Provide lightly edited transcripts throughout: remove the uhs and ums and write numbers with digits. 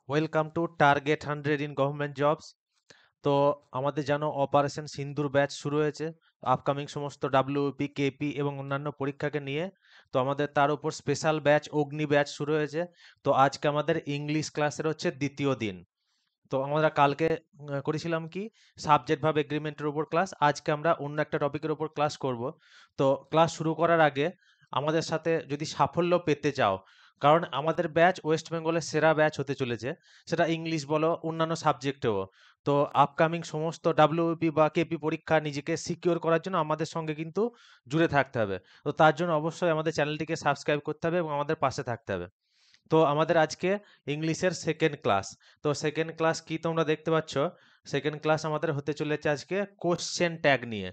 Welcome to target 100 in government jobs. তো আমাদের জানো অপারেশন সিন্দুর ব্যাচ শুরু হয়েছে আপকামিং সমস্ত ডাব্লিউপি কেপি এবং অন্যান্য পরীক্ষাকে নিয়ে। তো আমাদের তার উপর স্পেশাল ব্যাচ অগ্নি ব্যাচ শুরু হয়েছে। তো আজকে আমাদের ইংলিশ ক্লাসের হচ্ছে দ্বিতীয় দিন। তো আমরা কালকে করেছিলাম কি সাবজেক্ট ভাব এগ্রিমেন্টের উপর ক্লাস, আজকে আমরা অন্য একটা টপিকের উপর ক্লাস করব। তো ক্লাস শুরু করার আগে আমাদের সাথে যদি সাফল্য পেতে চাও, কারণ আমাদের ব্যাচ ওয়েস্ট বেঙ্গলের সেরা ব্যাচ হতে চলেছে, সেটা ইংলিশ বলো অন্যান্য সাবজেক্টেও। তো আপকামিং সমস্ত ডাব্লিউপি বা কেপি পরীক্ষা নিজেকে সিকিওর করার জন্য আমাদের সঙ্গে কিন্তু জুড়ে থাকতে হবে। তো তার জন্য অবশ্যই আমাদের চ্যানেলটিকে সাবস্ক্রাইব করতে হবে এবং আমাদের পাশে থাকতে হবে। তো আমাদের আজকে ইংলিশের সেকেন্ড ক্লাস। তো সেকেন্ড ক্লাস কি তোমরা দেখতে পাচ্ছ, সেকেন্ড ক্লাস আমাদের হতে চলেছে আজকে কোশ্চেন ট্যাগ নিয়ে।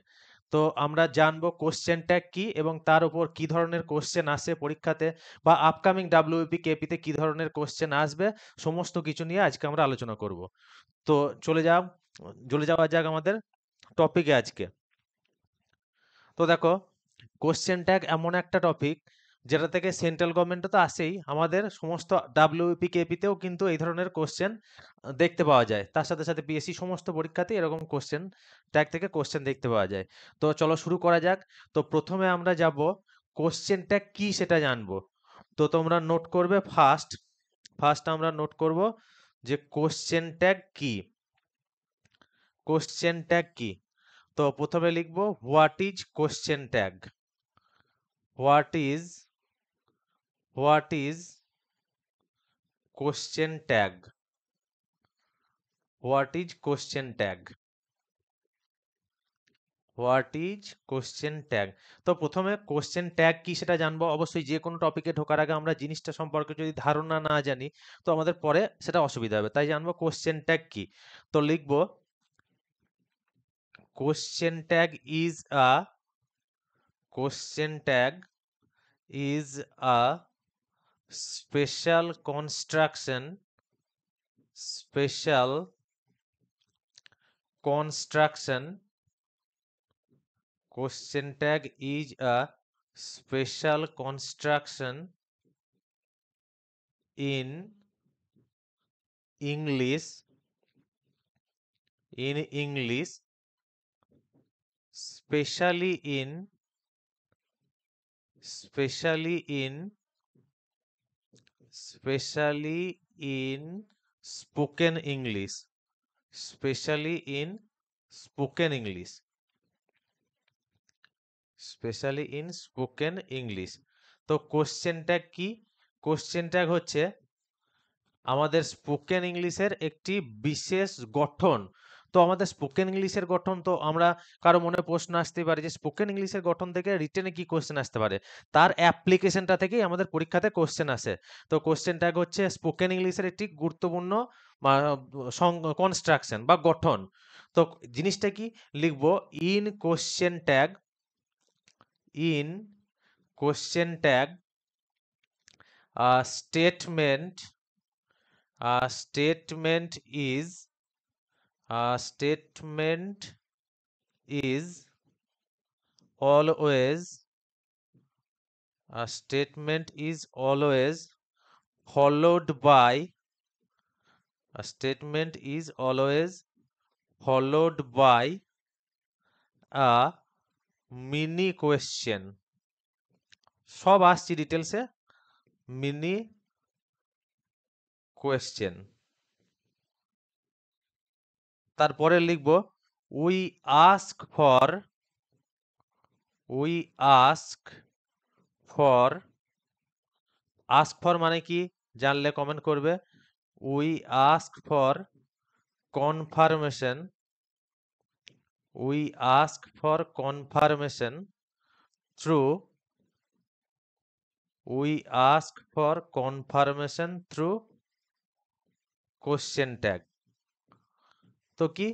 তো আমরা জানবো কোশ্চেন ট্যাগ কি এবং তার উপর কি ধরনের কোশ্চেন আসে পরীক্ষাতে, বা আপকামিং ডাব্লিউপি কেপিতে কি ধরনের কোশ্চেন আসবে, সমস্ত কিছু নিয়ে আজকে আমরা আলোচনা করব। তো চলে যাও চলে যাওয়া যাক আমাদের টপিকে আজকে। তো দেখো, কোশ্চেন ট্যাগ এমন একটা টপিক যেটা থেকে সেন্ট্রাল গভর্নমেন্টে তো আসেই, আমাদের সমস্ত ডাব্লিউপি কেপিতেও কিন্তু এই ধরনের কোশ্চেন দেখতে পাওয়া যায়। তার সাথে সাথে পিএসসি সমস্ত পরীক্ষাতে এরকম কোশ্চেন ট্যাগ থেকে কোশ্চেন দেখতে পাওয়া যায়। তো চলো শুরু করা যাক। তো প্রথমে আমরা যাব কোশ্চেন ট্যাগ কি সেটা জানবো। তো তোমরা নোট করবে, ফার্স্ট ফার্স্ট আমরা নোট করব যে কোশ্চেন ট্যাগ কি। কোশ্চেন ট্যাগ কি, তো প্রথমে লিখবো what is question tag. What is question tag. What is question tag. What is question tag. তো প্রথমে কোশ্চেন ট্যাগ কি সেটা জানবো। অবশ্যই যে কোনো টপিকে ঢোকার আগে আমরা জিনিসটা সম্পর্কে যদি ধারণা না জানি, তো আমাদের পরে সেটা অসুবিধা হবে, তাই জানবো কোশ্চেন ট্যাগ কি। তো লিখবো question tag is a question tag is a special construction special construction. Question tag is a special construction in English, specially in spoken English, specially in spoken English, specially in spoken English. তো question tag কি? Question tag হচ্ছে আমাদের spoken ইংলিশের একটি বিশেষ গঠন। তো আমাদের স্পোকেন ইংলিশের গঠন, তো আমরা কারো মনে প্রশ্ন আসতে পারে যে স্পোকেন ইংলিশের গঠন থেকে রিটেনে কি কোশ্চেন আসতে পারে, তার অ্যাপ্লিকেশনটা থেকেই আমাদের পরীক্ষাতে কোশ্চেন আসে। তো কোশ্চেন ট্যাগ হচ্ছে স্পোকেন ইংলিশের একটি গুরুত্বপূর্ণ কনস্ট্রাকশন বা গঠন। তো জিনিসটা কি লিখবো, in question tag, in question tag statement statement is always statement is always followed by statement is always followed by a mini question. সব আসছি ডিটেলসে, মিনি কোয়েশ্চেন। তারপরে লিখবো we ask for ask for মানে কি জানলে কমেন্ট করবে। We ask for confirmation, we ask for confirmation through question tag. তো কি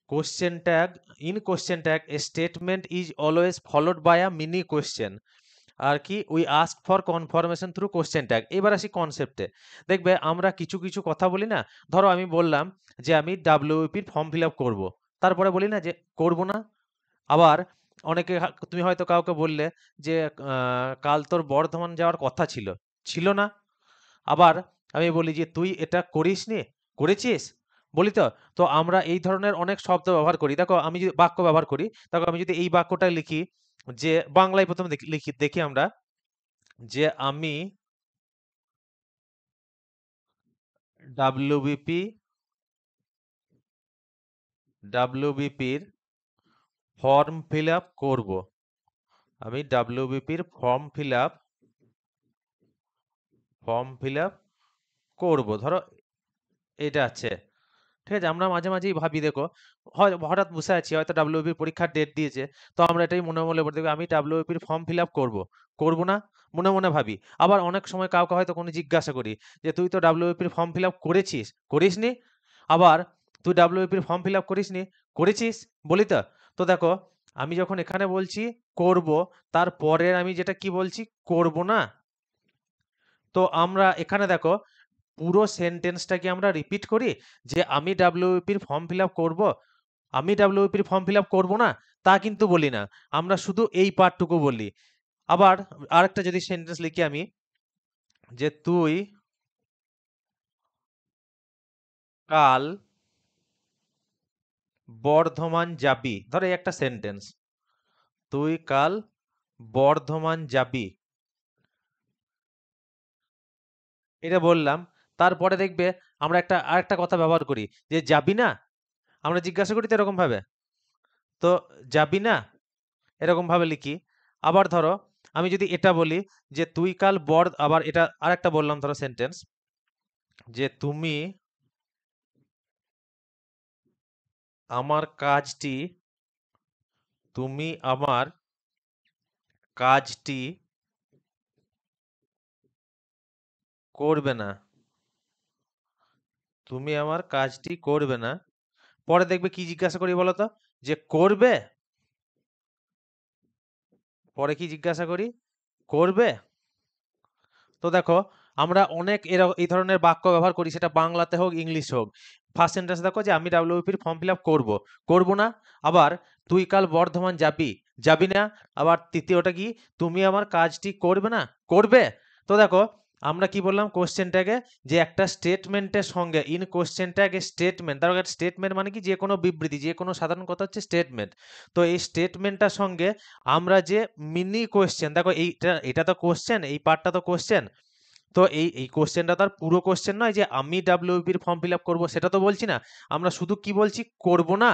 question tag, in question tag a statement is always followed by a mini question, আর কি we ask for confirmation through question tag. এবার আসি কনসেপ্টে। দেখবে আমরা কিছু কিছু কথা বলি না, ধরো আমি বললাম যে আমি ডাব্লিউপির ফর্ম ফিল আপ করবো, তারপরে বলি না যে করব না। আবার অনেকে তুমি হয়তো কাউকে বললে যে কাল তোর বর্ধমান যাওয়ার কথা ছিল, ছিল না। আবার আমি বলি যে তুই এটা করিসনি, করেছিস, বলি তো। তো আমরা এই ধরনের অনেক শব্দ ব্যবহার করি। দেখো আমি যদি বাক্য ব্যবহার করি, দেখো আমি যদি এই বাক্যটা লিখি, যে বাংলায় প্রথমে দেখি আমরা, যে আমি ডাব্লিউবিপির ফর্ম ফিল আপ করবো। আমি ডাব্লিউবিপির ফর্ম ফিল আপ করবো, ধরো এটা আছে। ঠিক আছে, আমরা মাঝে মাঝেই ভাবি, দেখো হয় হঠাৎ বসে আছি, হয়তো ডাব্লিউবি পরীক্ষার ডেট দিয়েছে, তো আমরা এটাই মনে মনে বলে দেখবো আমি ডাব্লিউবির ফর্ম ফিল আপ করবো, করবো না, মনে মনে ভাবি। আবার অনেক সময় কাউকে হয়তো কোনো জিজ্ঞাসা করি যে তুই তো ডাব্লিউবির ফর্ম ফিল আপ করেছিস, করিসনি, আবার তুই ডাব্লিউবির ফর্ম ফিল আপ করিসনি, করেছিস, বলি তো। তো দেখো আমি যখন এখানে বলছি করব, তারপরে আমি যেটা কি বলছি, করব না। তো আমরা এখানে দেখো পুরো সেন্টেন্সটাকে আমরা রিপিট করি, যে আমি ডাব্লিউপির ফর্ম ফিল আপ করবো, আমি ডাব্লিউপির ফর্ম ফিল আপ করবো না, তা কিন্তু বলি না, আমরা শুধু এই পার্টটুকু বলি। আবার আরেকটা যদি সেন্টেন্স লিখি আমি, যে তুই কাল বর্ধমান যাবি, ধরো এই একটা সেন্টেন্স, তুই কাল বর্ধমান যাবি, এটা বললাম। তারপরে দেখবে আমরা আরেকটা কথা ব্যবহার করি, যে যাবি না, আমরা জিজ্ঞাসা করি তো এরকম ভাবে, তো যাবি না, এরকম ভাবে লিখি। আবার ধরো আমি যদি এটা বলি, যে তুই কাল আবার এটা আরেকটা বললাম ধরো সেন্টেন্স, যে আমার কাজটি তুমি আমার কাজটি করবে না, তুমি আমার কাজটি করবে না। পরে দেখবে কি জিজ্ঞাসা করি বলো তো, যে করবে, পরে কি জিজ্ঞাসা করি, করবে। তো দেখো আমরা অনেক এই ধরনের বাক্য ব্যবহার করি, সেটা বাংলাতে হোক ইংলিশ হোক। ফার্স্ট সেন্টেন্স দেখো, যে আমি ডাব্লিউপির ফর্ম ফিল আপ করবো, করবো না। আবার তুই কাল বর্ধমান যাবি, যাবি না। আবার তৃতীয়টা কি, তুমি আমার কাজটি করবে না, করবে। তো দেখো আমরা কি বললাম কোশ্চেন ট্যাগে, যে একটা স্টেটমেন্টের সঙ্গে, ইন কোশ্চেন ট্যাগ স্টেটমেন্ট, তার স্টেটমেন্ট মানে কি, যে কোনো বিবৃতি, যে কোনো সাধারণ কথা হচ্ছে স্টেটমেন্ট। তো এই স্টেটমেন্টটার সঙ্গে আমরা যে মিনি কোশ্চেন, দেখো এটা তো কোশ্চেন, এই পার্টটা তো কোশ্চেন। তো এই কোশ্চেনটা তার পুরো কোশ্চেন নয়, যে আমি ডাব্লিউবির ফর্ম ফিল আপ করবো, সেটা তো বলছি না, আমরা শুধু কি বলছি, করব না।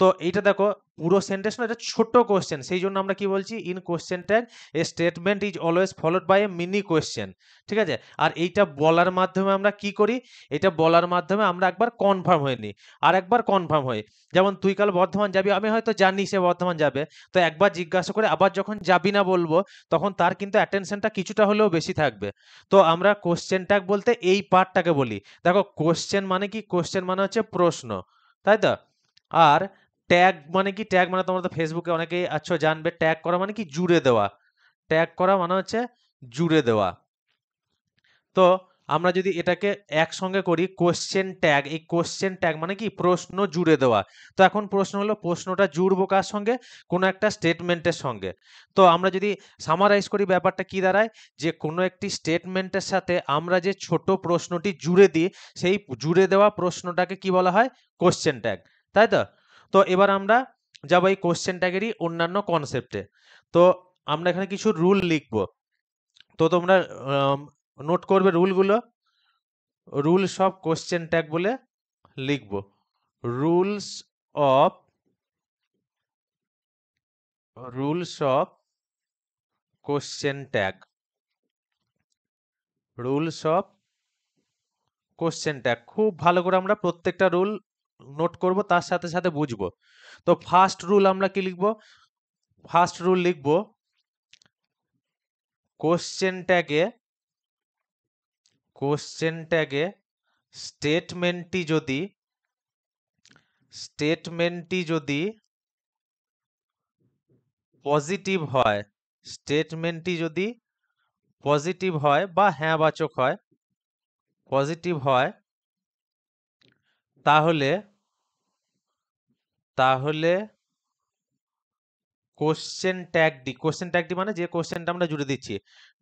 তো এইটা দেখো পুরো সেন্টেন্স না, এটা ছোট কোশ্চেন, সেই জন্য আমরা কি বলছি, in question tag a statement is always followed by a mini question. ঠিক আছে, আর এইটা বলার মাধ্যমে আমরা কি করি, এটা বলার মাধ্যমে আমরা একবার কনফার্ম হয়ে নিই, আর একবার কনফার্ম হই। যেমন তুই কাল বর্ধমান যাবি, আমি হয়তো জানি সে বর্ধমান যাবে, তো একবার জিজ্ঞাসা করে আবার যখন যাবি না বলবো, তখন তার কিন্তু অ্যাটেনশনটা কিছুটা হলেও বেশি থাকবে। তো আমরা কোশ্চেন ট্যাগ বলতে এই পার্টটাকে বলি। দেখো কোশ্চেন মানে কি, কোশ্চেন মানে হচ্ছে প্রশ্ন, তাই তো। আর ট্যাগ মানে কি, ট্যাগ মানে তোমরা তো ফেসবুকে অনেকেই আছো, জানবে ট্যাগ করা মানে কি, জুড়ে দেওয়া। ট্যাগ করা মানে হচ্ছে জুড়ে দেওয়া। তো আমরা যদি এটাকে একসঙ্গে করি, কোশ্চেন ট্যাগ, এই কোশ্চেন ট্যাগ মানে কি, প্রশ্ন জুড়ে দেওয়া। তো এখন প্রশ্ন হলো, প্রশ্নটা জুড়বো কার সঙ্গে, কোনো একটা স্টেটমেন্টের সঙ্গে। তো আমরা যদি সামারাইজ করি, ব্যাপারটা কি দাঁড়ায়, যে কোনো একটি স্টেটমেন্টের সাথে আমরা যে ছোট প্রশ্নটি জুড়ে দিই, সেই জুড়ে দেওয়া প্রশ্নটাকে কি বলা হয়, কোশ্চেন ট্যাগ, তাই তো। তো এবার আমরা যাবো এই কোশ্চেন ট্যাগেরই অন্যান্য কনসেপ্টে। তো আমরা এখানে কিছু রুল লিখবো, তো তোমরা নোট করবে রুলগুলো। রুলস অফ কোশ্চেন ট্যাগ বলে লিখব, rules of rules of question tag, rules of question tag. খুব ভালো করে আমরা প্রত্যেকটা রুল নোট করব, তার সাথে সাথে বুঝবো। তো ফার্স্ট রুল আমরা কি লিখব, ফার্স্ট রুল লিখব, কোশ্চেন ট্যাগে, কোশ্চেন ট্যাগে স্টেটমেন্টটি যদি, স্টেটমেন্টটি যদি পজিটিভ হয়, স্টেটমেন্টটি যদি পজিটিভ হয় বা হ্যাঁ বাচক হয়, পজিটিভ হয়, তাহলে তাহলে কোশ্চেন ট্যাগটি মানে যে কোশ্চেনটা আমরা জুড়ে দিচ্ছি,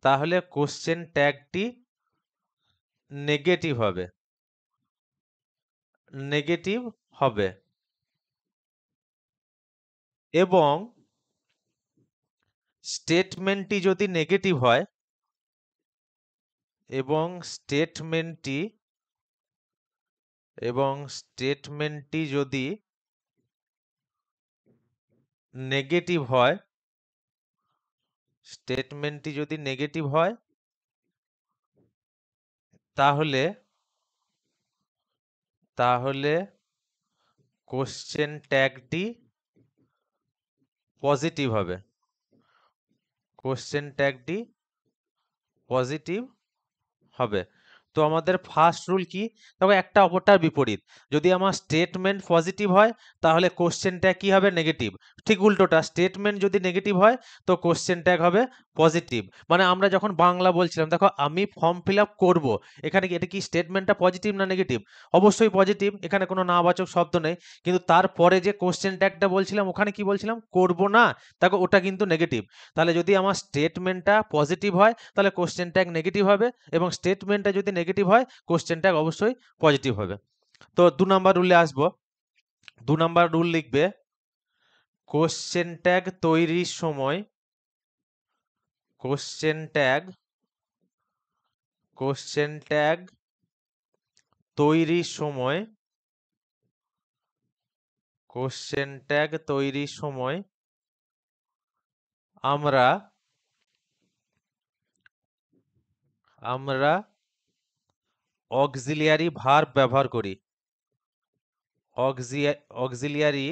তাহলে কোশ্চেন ট্যাগটি নেগেটিভ হবে, নেগেটিভ হবে। এবং স্টেটমেন্টটি যদি নেগেটিভ হয়, এবং স্টেটমেন্টটি যদি নেগেটিভ হয়, তাহলে কোশ্চেন ট্যাগটি পজিটিভ হবে, কোশ্চেন ট্যাগটি পজিটিভ হবে। তো আমাদের ফার্স্ট রুল কি? দেখো একটা অপরটার বিপরীত। যদি আমার স্টেটমেন্ট পজিটিভ হয় তাহলে কোশ্চেন ট্যাগ কি হবে? নেগেটিভ। ঠিক উল্টোটা, স্টেটমেন্ট যদি নেগেটিভ হয় তো কোশ্চেন ট্যাগ হবে পজিটিভ। মানে আমরা যখন বাংলা বলছিলাম, দেখো আমি ফর্ম ফিল আপ করবো, এখানে কি এটা কি স্টেটমেন্টটা পজিটিভ না নেগেটিভ? অবশ্যই পজিটিভ, এখানে কোনো নাবাচক শব্দ নেই। কিন্তু তারপরে যে কোশ্চেন ট্যাগটা বলছিলাম, ওখানে কি বলছিলাম? করব না, দেখো ওটা কিন্তু নেগেটিভ। তাহলে যদি আমার স্টেটমেন্টটা পজিটিভ হয় তাহলে কোশ্চেন ট্যাগ নেগেটিভ হবে, এবং স্টেটমেন্টটা যদি নেগেটিভ হয় কোশ্চেন ট্যাগ অবশ্যই পজিটিভ হবে। তো 2 নাম্বার রুলে আসবো। 2 নাম্বার রুল লিখবে, কোশ্চেন ট্যাগ তৈরির সময় কোশ্চেন ট্যাগ তৈরির সময় কোশ্চেন ট্যাগ তৈরির সময় আমরা অক্সিলিয়ারি ভার্ব ব্যবহার করি, অক্সিলিয়ারি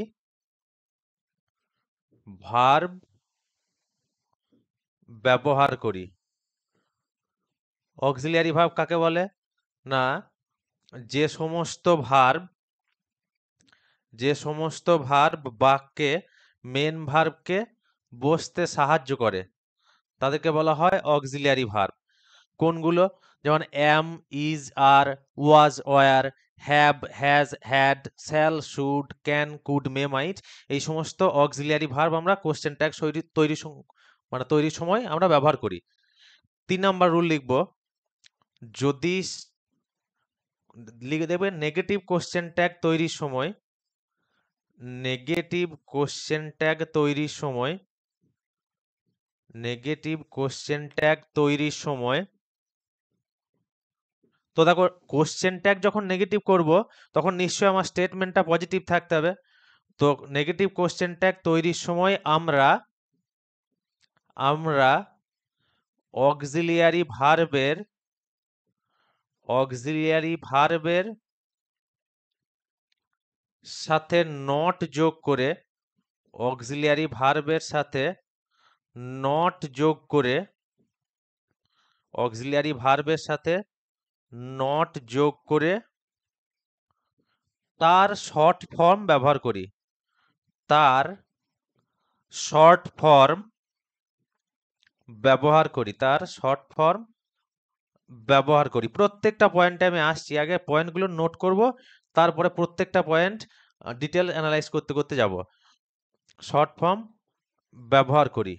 ভার্ব ব্যবহার করি। অক্সিলিয়ারি ভার্ব কাকে বলে? না, যে সমস্ত ভার্ব বাক্যে মেন ভার্বকে বসতে সাহায্য করে তাদেরকে বলা হয় অক্সিলিয়ারি ভার্ব। কোনগুলো? যেমন am, is, are, was, were, have, has, had, shall, should, can, could, may, might, এই সমস্ত অক্সিলিয়ারি ভার্ব আমরা কোশ্চেন ট্যাগ তৈরির সময় আমরা ব্যবহার করি। 3 নাম্বার রুল লিখব, যদি লিখে দেবেন নেগেটিভ কোশ্চেন ট্যাগ তৈরির সময়, নেগেটিভ কোশ্চেন ট্যাগ তৈরির সময়, তো দেখো কোশ্চেন ট্যাগ যখন নেগেটিভ করব তখন নিশ্চয়ই আমার স্টেটমেন্টটা পজিটিভ থাকতে হবে। তো নেগেটিভ কোশ্চেন ট্যাগ তৈরির সময় আমরা অক্সিলিয়ারি ভার্বের সাথে নট যোগ করে, অক্সিলিয়ারি ভার্বের সাথে নট যোগ করে, অক্সিলিয়ারি ভার্বের সাথে নট যোগ করে তার শর্ট ফর্ম ব্যবহার করি, তার শর্ট ফর্ম ব্যবহার করি। প্রত্যেকটা পয়েন্টে আমি আসছি, আগে পয়েন্টগুলো নোট করব, তারপরে প্রত্যেকটা পয়েন্ট ডিটেল অ্যানালাইজ করতে করতে যাব। শর্ট ফর্ম ব্যবহার করি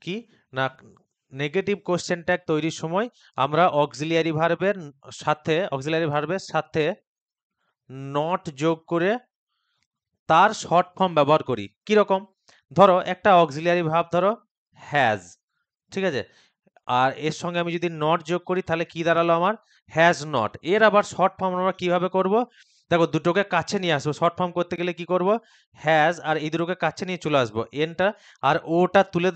কি না, নেগেটিভ কোশ্চেন ট্যাগ তৈরির সময় আমরা অক্সিলিয়ারি ভার্বের সাথে নট যোগ করে তার শর্ট ফর্ম ব্যবহার করি। কি রকম? ধরো একটা অক্সিলিয়ারি ভার্ব, ধরো হ্যাজ, ঠিক আছে, আর এর সঙ্গে আমি যদি নট যোগ করি তাহলে কি দাঁড়ালো আমার? Has not. এর আবার শর্ট ফর্ম আমরা কিভাবে করব? দেখো দুটোকে কাছে নিয়ে আসবো, শর্ট ফর্ম করতে গেলে কি করব? হ্যাজ আর এই দুটোকে কাছে নিয়ে চলে আসবো, এনটা আর ওটা তুলে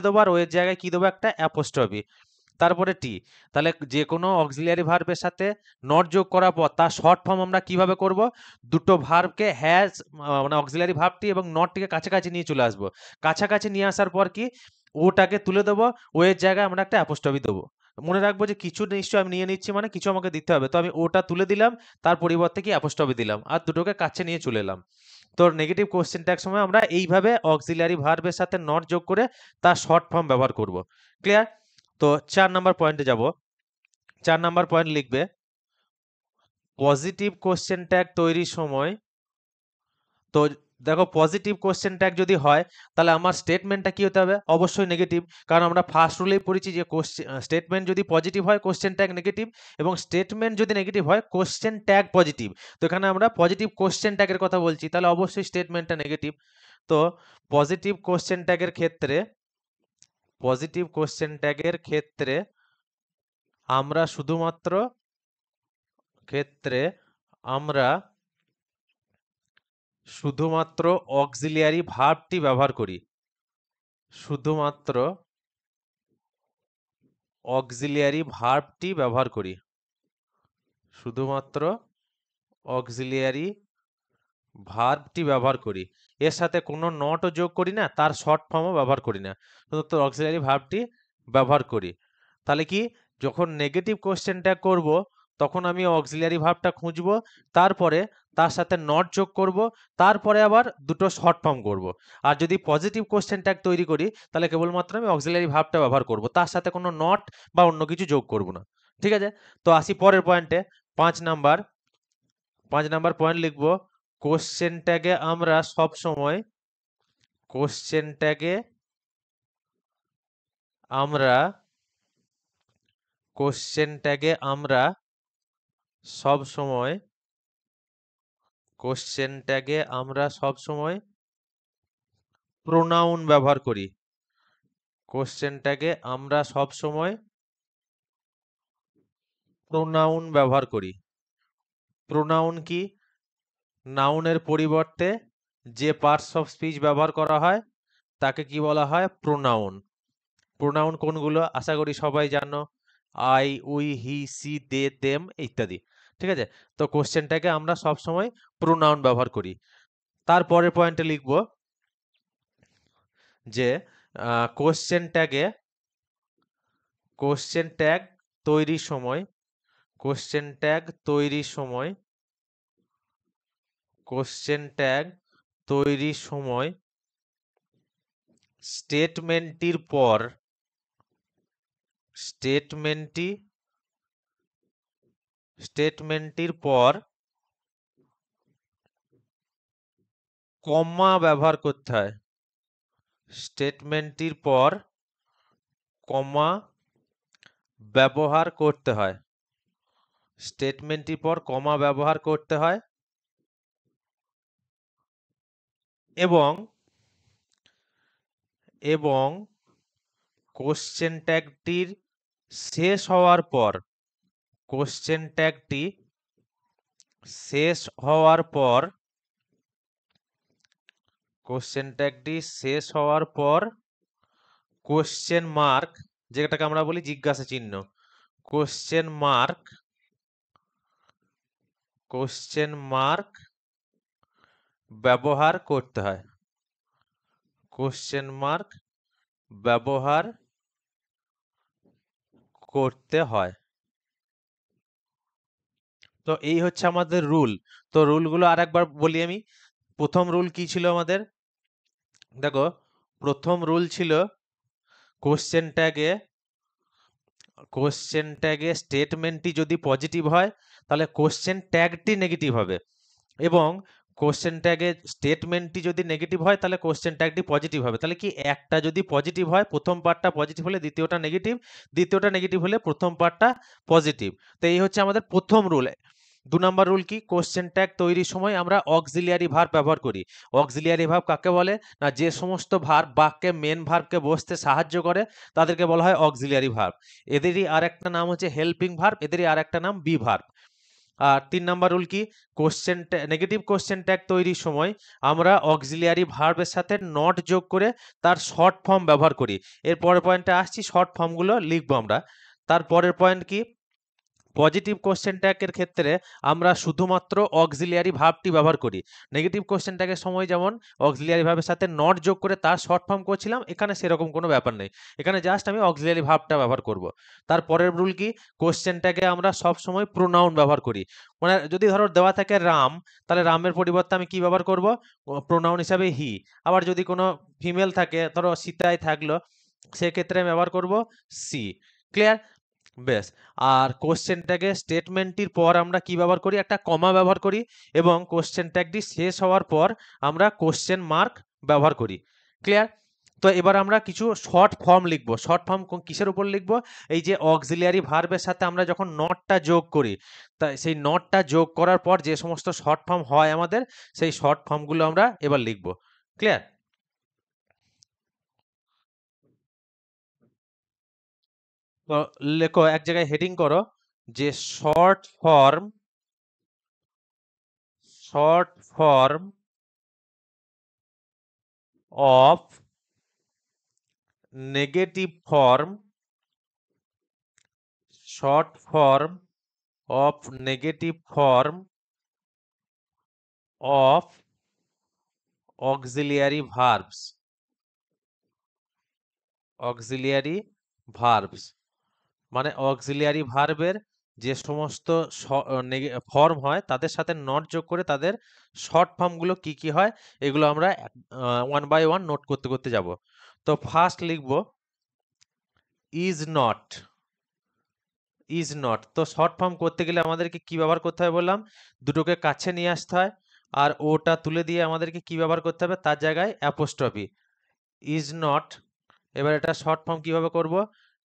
দেবো, আর ওর জায়গায় কি দেবো? একটা অ্যাপোস্ট্রফি, তারপরে টি। তাহলে যে কোনো অক্সিলিয়ারি ভার্বের সাথে নট যোগ করার পর তার শর্ট ফর্ম আমরা কিভাবে করব? দুটো ভার্বকে হ্যাজ মানে অক্সিলিয়ারি ভার্বটি এবং নটটিকে কাছাকাছি নিয়ে চলে আসবো, কাছাকাছি নিয়ে আসার পর কি ওটাকে তুলে দেবো, ওয়ের জায়গায় আমরা একটা অ্যাপোস্ট্রফি দেবো। মনে রাখবো যে কিছু নিশ্চয় আমি নিয়ে নিচ্ছি, মানে কিছু আমাকে দিতে হবে, তো আমি ওটা তুলে দিলাম, তার পরিবর্তে কি অ্যাপোস্ট্রফি দিলাম, আর দুটোকে কাছে নিয়ে চলে এলাম। তো নেগেটিভ কোশ্চেন ট্যাগ সময় আমরা এইভাবে অক্সিলিয়ারি ভার্বের সাথে নট যোগ করে তার শর্ট ফর্ম ব্যবহার করব। ক্লিয়ার? তো 4 নাম্বার পয়েন্টে যাব। 4 নাম্বার পয়েন্ট লিখবে, পজিটিভ কোশ্চেন ট্যাগ তৈরির সময়, তো দেখো পজিটিভ কোশ্চেন ট্যাগ যদি হয় তাহলে আমার স্টেটমেন্টটা কি হতে হবে, অবশ্যই নেগেটিভ, কারণ আমরা ফার্স্ট রুলেই পড়েছি যে স্টেটমেন্ট যদি পজিটিভ হয় কোশ্চেন ট্যাগ নেগেটিভ, এবং স্টেটমেন্ট যদি নেগেটিভ হয় কোশ্চেন ট্যাগ পজিটিভ। তো এখানে আমরা পজিটিভ কোশ্চেন ট্যাগের কথা বলছি, তাহলে অবশ্যই স্টেটমেন্টটা নেগেটিভ। তো পজিটিভ কোশ্চেন ট্যাগের ক্ষেত্রে আমরা শুধুমাত্র অক্সিলিয়ারি ভার্বটি ব্যবহার করি, শুধুমাত্র অক্সিলিয়ারি ভার্বটি ব্যবহার করি, শুধুমাত্র অক্সিলিয়ারি ভার্বটি ব্যবহার করি, এর সাথে কোনো নটও যোগ করি না, তার শর্ট ফর্মও ব্যবহার করি না, শুধু অক্সিলিয়ারি ভার্বটি ব্যবহার করি। তাহলে কি, যখন নেগেটিভ কোশ্চেন ট্যাগ করব তখন আমি অক্সিলিয়ারি ভার্বটা খুঁজবো, তারপরে তার সাথে নট যোগ করব, তারপরে আবার দুটো শর্ট ফর্ম করব। আর যদি পজিটিভ কোশ্চেন ট্যাগ তৈরি করি তাহলে কেবলমাত্র আমি অক্সিলিয়ারি ভার্বটা ব্যবহার করব, তার সাথে কোনো নট বা অন্য কিছু যোগ করব না। ঠিক আছে, তো আসি পরের পয়েন্টে। 5 নাম্বার পয়েন্ট লিখবো, কোশ্চেন ট্যাগে আমরা সব সময় প্রোনাউন ব্যবহার করি, প্রোনাউন কি, নাউনের পরিবর্তে যে পার্টস অফ স্পিচ ব্যবহার করা হয় তাকে কি বলা হয়, প্রোনাউন। প্রোনাউন কোনগুলো, আশা করি সবাই জানো, I, we, he, she, they, them ইত্যাদি। ঠিক আছে, তো কোশ্চেনটাকে আমরা সব সময় প্রোনাউন ব্যবহার করি। তারপরের পয়েন্টে লিখব যে কোশ্চেন ট্যাগ তৈরির সময় স্টেটমেন্টটির পর কমা ব্যবহার করতে হয়, স্টেটমেন্টটির পর কমা ব্যবহার করতে হয়, এবং কোশ্চেন ট্যাগটির শেষ হওয়ার পর কোশ্চেন মার্ক, যেটাকে আমরা বলি জিজ্ঞাসা চিহ্ন, কোশ্চেন মার্ক ব্যবহার করতে হয়, তো এই হচ্ছে আমাদের রুল। তো রুলগুলো আরেকবার বলি আমি। প্রথম রুল কি ছিল আমাদের, দেখো প্রথম রুল ছিল কোশ্চেন ট্যাগে স্টেটমেন্টটি যদি পজিটিভ হয় তাহলে কোশ্চেন ট্যাগটি নেগেটিভ হবে, এবং কোশ্চেন ট্যাগে স্টেটমেন্টটি যদি নেগেটিভ হয় তাহলে কোশ্চেন ট্যাগটি পজিটিভ হবে। তাহলে কি, একটা যদি পজিটিভ হয়, প্রথম পার্টটা পজিটিভ হলে দ্বিতীয়টা নেগেটিভ, দ্বিতীয়টা নেগেটিভ হলে প্রথম পার্টটা পজিটিভ। তো এই হচ্ছে আমাদের প্রথম রুল। 2 নাম্বার রুল কি, কোশ্চেন ট্যাগ তৈরির সময় আমরা অক্সিলিয়ারি ভার্ব ব্যবহার করি। অক্সিলিয়ারি ভার্ব কাকে বলে না, যে সমস্ত ভার্ব বাক্যে মেন ভার্বকে বসতে সাহায্য করে তাদেরকে বলা হয় অক্সিলিয়ারি ভার্ব। এদেরই আরেকটা নাম হচ্ছে হেল্পিং ভার্ব, এদেরই আরেকটা নাম বি ভার্ব। আর 3 নাম্বার রুল কি, নেগেটিভ কোশ্চেন ট্যাগ তৈরির সময় আমরা অক্সিলিয়ারি ভার্বের সাথে নট যোগ করে তার শর্ট ফর্ম ব্যবহার করি। এর পরের পয়েন্টে আসছি, শর্ট ফর্মগুলো লিখবো আমরা। তারপরের পয়েন্ট কি, পজিটিভ কোশ্চেন ট্যাগের ক্ষেত্রে আমরা শুধুমাত্র অক্সিলিয়ারি ভার্বটি ব্যবহার করি। নেগেটিভ কোশ্চেন ট্যাগের সময় যেমন অক্সিলিয়ারি ভার্বের সাথে নট যোগ করে তার শর্ট ফর্ম করছিলাম, এখানে সেরকম কোনো ব্যাপার নেই, এখানে জাস্ট আমি অক্সিলিয়ারি ভার্বটা ব্যবহার করব। তারপরের রুল কি, কোশ্চেন ট্যাগে আমরা সব সময় প্রোনাউন ব্যবহার করি। মানে যদি ধরো দেওয়া থাকে রাম, তাহলে রামের পরিবর্তে আমি কি ব্যবহার করব, প্রোনাউন হিসাবে হি। আবার যদি কোনো ফিমেল থাকে, ধরো সীতাই থাকলো, সেক্ষেত্রে আমি ব্যবহার করব সি। ক্লিয়ার? বেশ। আর কোশ্চেন ট্যাগে স্টেটমেন্টটির পর আমরা কি ব্যবহার করি, একটা কমা ব্যবহার করি, এবং কোশ্চেন ট্যাগটি শেষ হওয়ার পর আমরা কোশ্চেন মার্ক ব্যবহার করি। ক্লিয়ার? তো এবার আমরা কিছু শর্ট ফর্ম লিখব। শর্ট ফর্ম কিসের উপর লিখব? এই যে অক্সিলিয়ারি ভার্বের সাথে আমরা যখন নটটা যোগ করি, তা সেই নটটা যোগ করার পর যে সমস্ত শর্ট ফর্ম হয় আমাদের, সেই শর্ট ফর্মগুলো আমরা এবার লিখব। ক্লিয়ার? তো লেখো, এক জায়গায় হেডিং করো যে short form of negative form short form of negative form of auxiliary verbs auxiliary verbs মানে অক্সিলিয়ারি ভার্বের যে সমস্ত ফর্ম হয় তাদের সাথে নট যোগ করে তাদের শর্ট ফর্মগুলো কি কি হয়, এগুলো আমরা ওয়ান বাই ওয়ান নোট করতে করতে যাব। তো ফার্স্ট লিখব ইজ নট। তো শর্ট ফর্ম করতে গেলে আমাদেরকে কি ব্যবহার করতে হবে বললাম, দুটোকে কাছে নিয়ে আসতে হয়, আর ওটা তুলে দিয়ে আমাদেরকে কি ব্যবহার করতে হবে, তার জায়গায় অ্যাপোস্ট্রফি ইজ নট। এবার এটা শর্ট ফর্ম কিভাবে করব,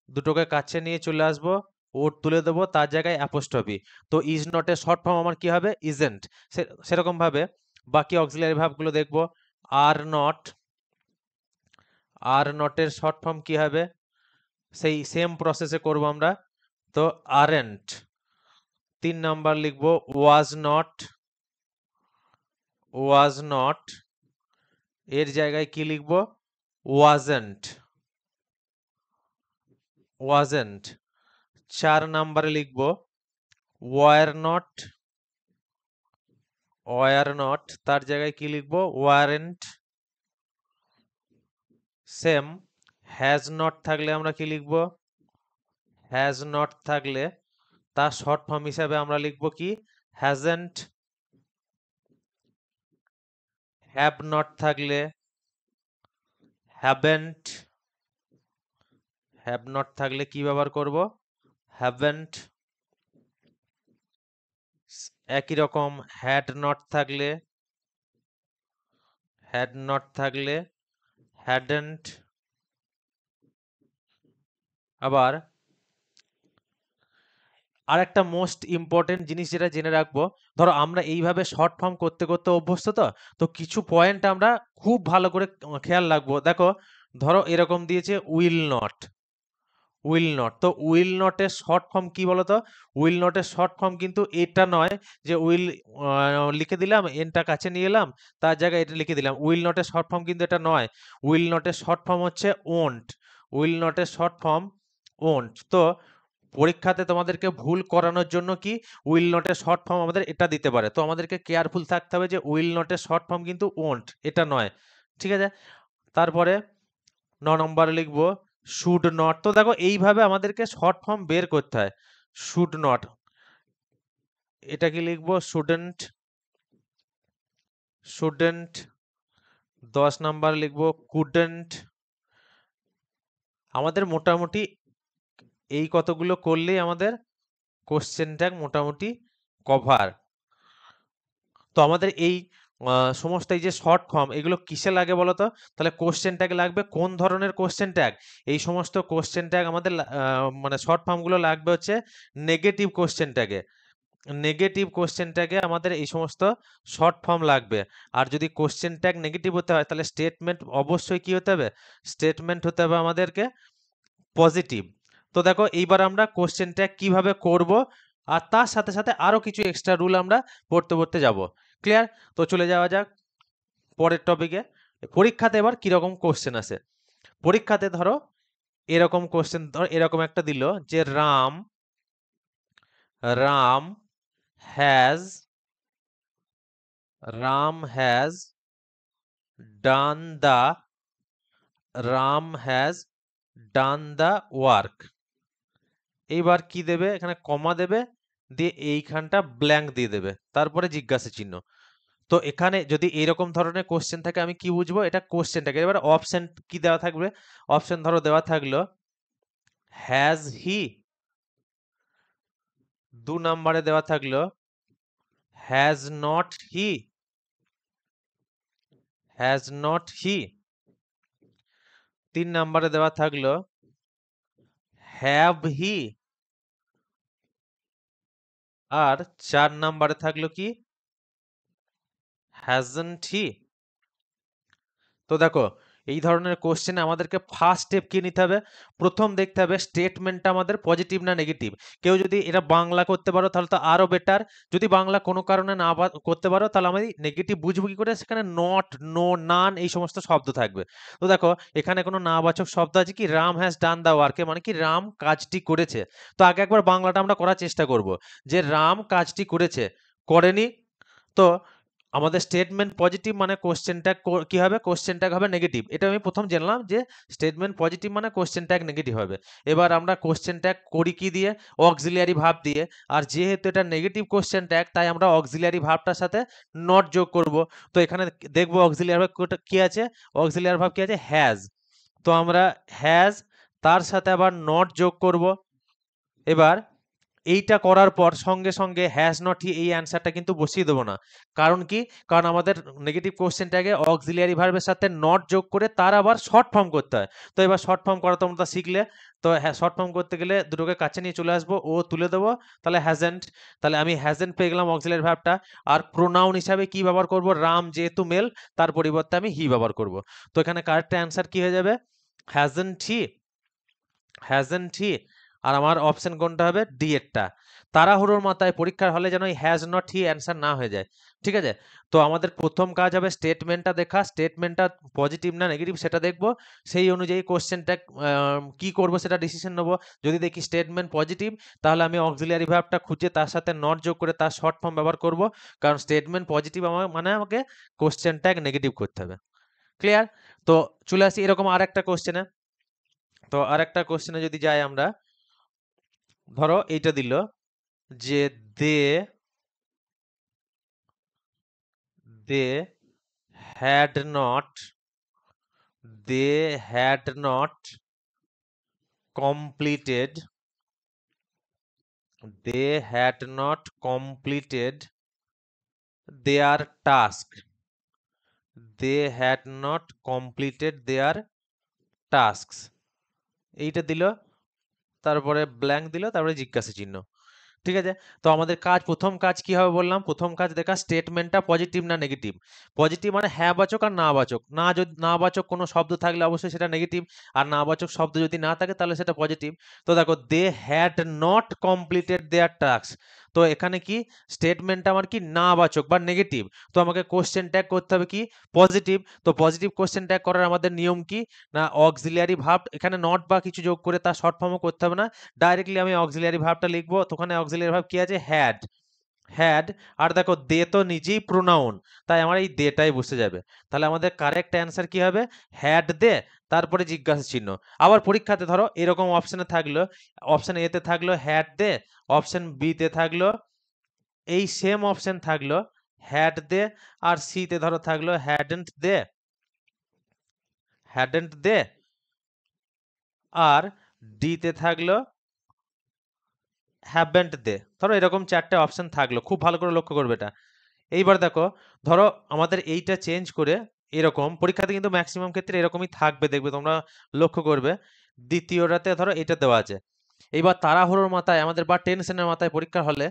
দুটোকে কাছে নিয়ে চলে আসবো, ও তুলে দেবো, তার জায়গায় অ্যাপোস্ট্রফি। তো ইজ নটের শর্ট ফর্ম আমার কি হবে, ইজেন্ট। সেরকম ভাবে বাকি অক্সিলারি ভার্বগুলো দেখবো। আর নট, আর নটের শর্ট ফর্ম কি হবে, সেই সেম প্রসেসে করব আমরা। তো আরেন্ট। 3 নাম্বার লিখবো ওয়াজ নট, এর জায়গায় কি লিখবো, ওয়াজেন্ট। 4 নাম্বারে লিখবো ওয়ার নট, তার জায়গায় কি লিখবো, ওয়ারেন্ট। সেম। হ্যাজ নট থাকলে আমরা কি লিখবো, হ্যাজ নট থাকলে তার শর্ট ফর্ম হিসাবে আমরা লিখবো কি, হ্যাজেন্ট। হ্যাভ নট থাকলে হ্যাভেন্ট, হ্যাভ নট থাকলে কি ব্যবহার করব, হ্যাভেন্ট। একই রকম হ্যাড নট থাকলে হ্যাডেন্ট। আবার আরেকটা মোস্ট ইম্পর্টেন্ট জিনিস যেটা জেনে রাখবো, ধরো আমরা এইভাবে শর্ট ফর্ম করতে করতে অভ্যস্ত, তো কিছু পয়েন্ট আমরা খুব ভালো করে খেয়াল রাখবো। দেখো, ধরো এরকম দিয়েছে উইল নট, তো উইল নটের শর্ট ফর্ম কি বলতো, উইল নটের শর্ট ফর্ম কিন্তু এটা নয় যে উইল লিখে দিলাম, এনটা কাছে নিয়ে এলাম, তার জায়গায় এটা লিখে দিলাম। উইল নটের শর্ট ফর্ম কিন্তু এটা নয়। উইল নটের শর্ট ফর্ম হচ্ছে ওন্ট। উইল নটের শর্ট ফর্ম ওন্ট। তো পরীক্ষাতে তোমাদেরকে ভুল করানোর জন্য কি, উইল নটের শর্ট ফর্ম আমাদের এটা দিতে পারে, তো আমাদেরকে কেয়ারফুল থাকতে হবে যে উইল নটের শর্ট ফর্ম কিন্তু ওন্ট, এটা নয়। ঠিক আছে? তারপরে 9 নম্বরে লিখবো শুড নট। তো দেখো এইভাবে আমাদেরকে শর্ট ফর্ম বের করতে হয়। শুড নট, এটা কি লিখবো, শুডেন্ট। 10 নাম্বার লিখবো কুডেন্ট। আমাদের মোটামুটি এই কতগুলো করলেই আমাদের কোশ্চেন ট্যাগ মোটামুটি কভার। তো আমাদের এই সমস্ত এই যে শর্ট ফর্ম, এগুলো কিসে লাগে বলতো, তাহলে কোশ্চেন ট্যাগ লাগবে। কোন ধরনের কোশ্চেন ট্যাগ, এই সমস্ত কোশ্চেন ট্যাগ আমাদের মানে শর্ট ফর্মগুলো লাগবে হচ্ছে নেগেটিভ কোশ্চেন ট্যাগে। নেগেটিভ কোশ্চেন ট্যাগে আমাদের এই সমস্ত শর্ট ফর্ম লাগবে। আর যদি কোশ্চেন ট্যাগ নেগেটিভ হতে হয়, তাহলে স্টেটমেন্ট অবশ্যই কি হতে হবে, স্টেটমেন্ট হতে হবে আমাদেরকে পজিটিভ। তো দেখো এইবার আমরা কোশ্চেন ট্যাগ কিভাবে করব, আর তার সাথে সাথে আরো কিছু এক্সট্রা রুল আমরা পড়তে পড়তে যাব। ক্লিয়ার? তো চলে যাওয়া যাক পরের টপিকে। পরীক্ষাতে এবার কিরকম কোশ্চেন আসে। পরীক্ষাতে ধরো এরকম কোশ্চেন, ধরো এরকম একটা দিল যে Ram Ram has Ram has done the Ram has done the work. এইবার কি দেবে, এখানে কমা দেবে, দিয়ে এইখানটা ব্ল্যাঙ্ক দিয়ে দেবে, তারপরে জিজ্ঞাসা চিহ্ন। তো এখানে যদি এরকম ধরনের কোশ্চেন থাকে, আমি কি বুঝবো এটা কোশ্চেনটাকে। এবার অপশন কি দেওয়া থাকবে, অপশন ধরো দেওয়া থাকলো হ্যাজ হি 2 নম্বরে দেওয়া থাকলো has not he, has not he. 3 নম্বরে দেওয়া থাকলো হ্যাভ হি, আর 4 নম্বরে থাকলো কি হ্যাজন্ট হি। তো দেখো এই ধরনের কোশ্চেনে আমাদেরকে ফার্স্ট স্টেপ কি নিতে হবে, প্রথম দেখতে হবে স্টেটমেন্টটা আমাদের পজিটিভ না নেগেটিভ। কেউ যদি এটা বাংলা করতে পারো তাহলে তো আরো বেটার, যদি বাংলা কোনো কারণে না করতে পারো তাহলে আমি নেগেটিভ বুঝবো কি করে, সেখানে নট, নো, নান এই সমস্ত শব্দ থাকবে। তো দেখো এখানে কোনো নাবাচক শব্দ আছে কি, Ram has done the work, মানে কি রাম কাজটি করেছে। তো আগে একবার বাংলাটা আমরা করার চেষ্টা করব, যে রাম কাজটি করেছে, করেনি। তো আমাদের স্টেটমেন্ট পজিটিভ মানে কোশ্চেন ট্যাগ কি হবে, কোশ্চেন ট্যাগ হবে নেগেটিভ। এটা আমি প্রথম জানলাম যে স্টেটমেন্ট পজিটিভ মানে কোশ্চেন ট্যাগ নেগেটিভ হবে। এবার আমরা কোশ্চেন ট্যাগ করি কি দিয়ে, অক্সিলিয়ারি ভার্ব দিয়ে। আর যেহেতু এটা নেগেটিভ কোশ্চেন ট্যাগ তাই আমরা অক্সিলিয়ারি ভার্বটার সাথে নট যোগ করব। তো এখানে দেখবো অক্সিলিয়ারি ভার্ব কি আছে, অক্সিলিয়ারি ভার্ব কি আছে হ্যাজ। তো আমরা হ্যাজ তার সাথে আবার নট যোগ করব। এবার এইটা করার পর সঙ্গে সঙ্গে হ্যাজ নট হি এই অ্যান্সারটা কিন্তু বসিয়ে দেবো না। কারণ কি, কারণ আমাদের নেগেটিভ কোশ্চেনটাকে অক্সিলিয়ারি ভার্বের সাথে নট যোগ করে তার আবার শর্ট ফর্ম করতে হয়। তো এবার শর্ট ফর্ম করা তোমরা শিখলে। তো হ্যাঁ, শর্ট ফর্ম করতে গেলে দুটোকে কাছে নিয়ে চলে আসবো, ও তুলে দেবো, তাহলে হ্যাজেন্ট। তাহলে আমি হ্যাজেন্ট পেয়ে গেলাম অক্সিলিয়ারি ভার্বটা। আর প্রোনাউন হিসাবে কি ব্যবহার করব, রাম যেহেতু মেল তার পরিবর্তে আমি হি ব্যবহার করব। তো এখানে কারেক্ট অ্যান্সার কি হয়ে যাবে, হ্যাজেন্ট হি, হ্যাজেন্ট হি। আর আমার অপশন কোনটা হবে, ডি এরটা। তাড়াহুড়োর মাথায় পরীক্ষার হলে যেন হ্যাজ নট হি অ্যান্সার না হয়ে যায়, ঠিক আছে। তো আমাদের প্রথম কাজ হবে স্টেটমেন্টটা দেখা, স্টেটমেন্টটা পজিটিভ না নেগেটিভ সেটা দেখবো, সেই অনুযায়ী কোশ্চেনটা কি করব সেটা ডিসিশন নেবো। যদি দেখি স্টেটমেন্ট পজিটিভ তাহলে আমি অক্সিলিয়ারি ভার্বটা খুঁজে তার সাথে নট যোগ করে তার শর্ট ফর্ম ব্যবহার করব, কারণ স্টেটমেন্ট পজিটিভ আমার মানে আমাকে কোশ্চেনটা নেগেটিভ করতে হবে। ক্লিয়ার? তো চলে আসি এরকম আর একটা কোশ্চেনে। তো আর একটা কোশ্চেনে যদি যাই আমরা, ধরো এইটা দিল যে they they had not, they had not completed, they had not completed their task, they had not completed their tasks। এইটা দিল, তারপরে ব্ল্যাঙ্ক দিল, তারপরে জিজ্ঞাসা চিহ্ন। ঠিক আছে। তো আমাদের কাজ, প্রথম কাজ কি হবে বললাম, প্রথম কাজ দেখা স্টেটমেন্টটা পজিটিভ না নেগেটিভ। পজিটিভ মানে হ্যাঁ বাচক আর না বাচক, না যদি না বাচক কোনো শব্দ থাকলে অবশ্যই সেটা নেগেটিভ, আর না বাচক শব্দ যদি না থাকে তাহলে সেটা পজিটিভ। তো দেখো they had not completed their task. তো এখানে কি স্টেটমেন্টটা আমার কি না বাচক বা নেগেটিভ, তো আমাকে কোশ্চেন ট্যাগ করতে হবে কি পজিটিভ। তো পজিটিভ কোশ্চেন ট্যাগ করার আমাদের নিয়ম কি, না অক্সিলিয়ারি ভার্ব এখানে নট বা কিছু যোগ করে তার শর্ট ফর্মও করতে হবে না, ডাইরেক্টলি আমি অক্সিলিয়ারি ভার্বটা লিখবো। তো ওখানে অক্সিলিয়ারি ভার্ব কি আছে, হ্যাড, হ্যাড। আর দেখো দে তো নিজেই প্রোনাউন, তাই আমার এই দেটাই বসে যাবে। তাহলে আমাদের কারেক্ট অ্যান্সার কি হবে, হ্যাড দে, তারপরে জিজ্ঞাসা চিহ্ন। আবার পরীক্ষাতে ধরো এরকম অপশনে থাকলো, অপশন এ তে থাকলো হ্যাড দে, অপশন বি তে থাকলো এই সেম অপশন থাকলো হ্যাড দে, আর সি তে ধরো থাকলো হ্যাডেন্ট দে, হ্যাডেন্ট দে, আর ডি তে থাকলো হ্যাভেন্ট দে। ধরো এরকম চারটে অপশন থাকলো, খুব ভালো করে লক্ষ্য করবে এটা। এইবার দেখো, ধরো আমাদের এইটা চেঞ্জ করে এরকম, পরীক্ষাতে কিন্তু ম্যাক্সিমাম ক্ষেত্রে এরকমই থাকবে, দেখবে তোমরা লক্ষ্য করবে। দ্বিতীয়টাতে ধরো এটা দেওয়া আছে। এইবার তাড়াহুড়োর মাথায় আমাদের বা টেনশনের মাথায় পরীক্ষা হলে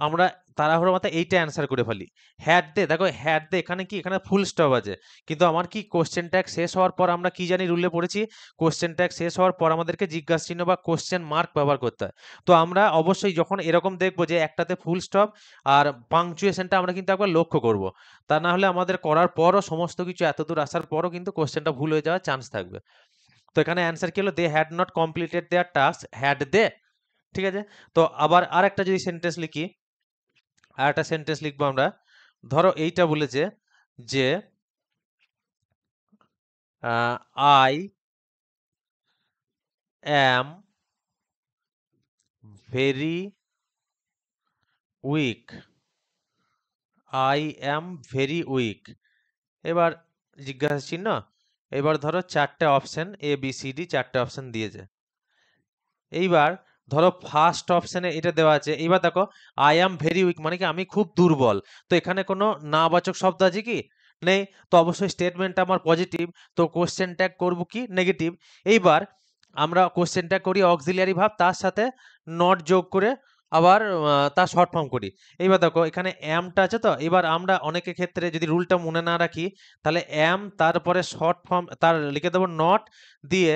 আমরা তাড়াহুড়োর মাথায় এইটা অ্যান্সার করে ফেলি, হ্যাড দে। দেখো হ্যাড দে এখানে কি, এখানে ফুল স্টপ আছে, কিন্তু আমার কি কোশ্চেন ট্যাগ শেষ হওয়ার পর আমরা কি জানি রুলে পড়েছি, কোশ্চেন ট্যাগ শেষ হওয়ার পর আমাদেরকে জিজ্ঞাসা চিহ্ন বা কোশ্চেন মার্ক ব্যবহার করতে হয়। তো আমরা অবশ্যই যখন এরকম দেখবো যে একটাতে ফুল স্টপ আর পাংচুয়েশনটা আমরা কিন্তু একবার লক্ষ্য করব, তা না হলে আমাদের করার পরও সমস্ত কিছু এতদূর আসার পরও কিন্তু কোশ্চেনটা ভুল হয়ে যাওয়ার চান্স থাকবে। তো এখানে অ্যান্সার কি হলো, they had not completed their task, had they. ঠিক আছে। তো আবার আরেকটা যদি সেন্টেন্স লিখি, আর একটা সেন্টেন্স লিখবো আমরা। ধরো এইটা বলেছে যে I am very weak, I am very weak. এবার জিজ্ঞাসা চিহ্ন। এবার ধরো চারটে option A B C D, চারটে অপশন দিয়েছে। এইবার ধরো ফার্স্ট অপশনে এটা দেওয়া আছে, এবার দেখো আই অ্যাম ভেরি উইক মানে কি আমি খুব দুর্বল, তো এখানে কোনো নাবাচক শব্দ আছে কি? নেই, তো অবশ্যই স্টেটমেন্টটা আমার পজিটিভ, তো কোশ্চেন ট্যাগ করবো কি নেগেটিভ। এইবার আমরা কোশ্চেন ট্যাগ করি অক্সিলিয়ারি ভার্ব, তার সাথে নট যোগ করে আবার তার শর্ট ফর্ম করি। এইবার দেখো এখানে অ্যামটা আছে, তো এবার আমরা অনেকের ক্ষেত্রে যদি রুলটা মনে না রাখি, তাহলে অ্যাম তারপরে শর্ট ফর্ম তার লিখে দেবো নট দিয়ে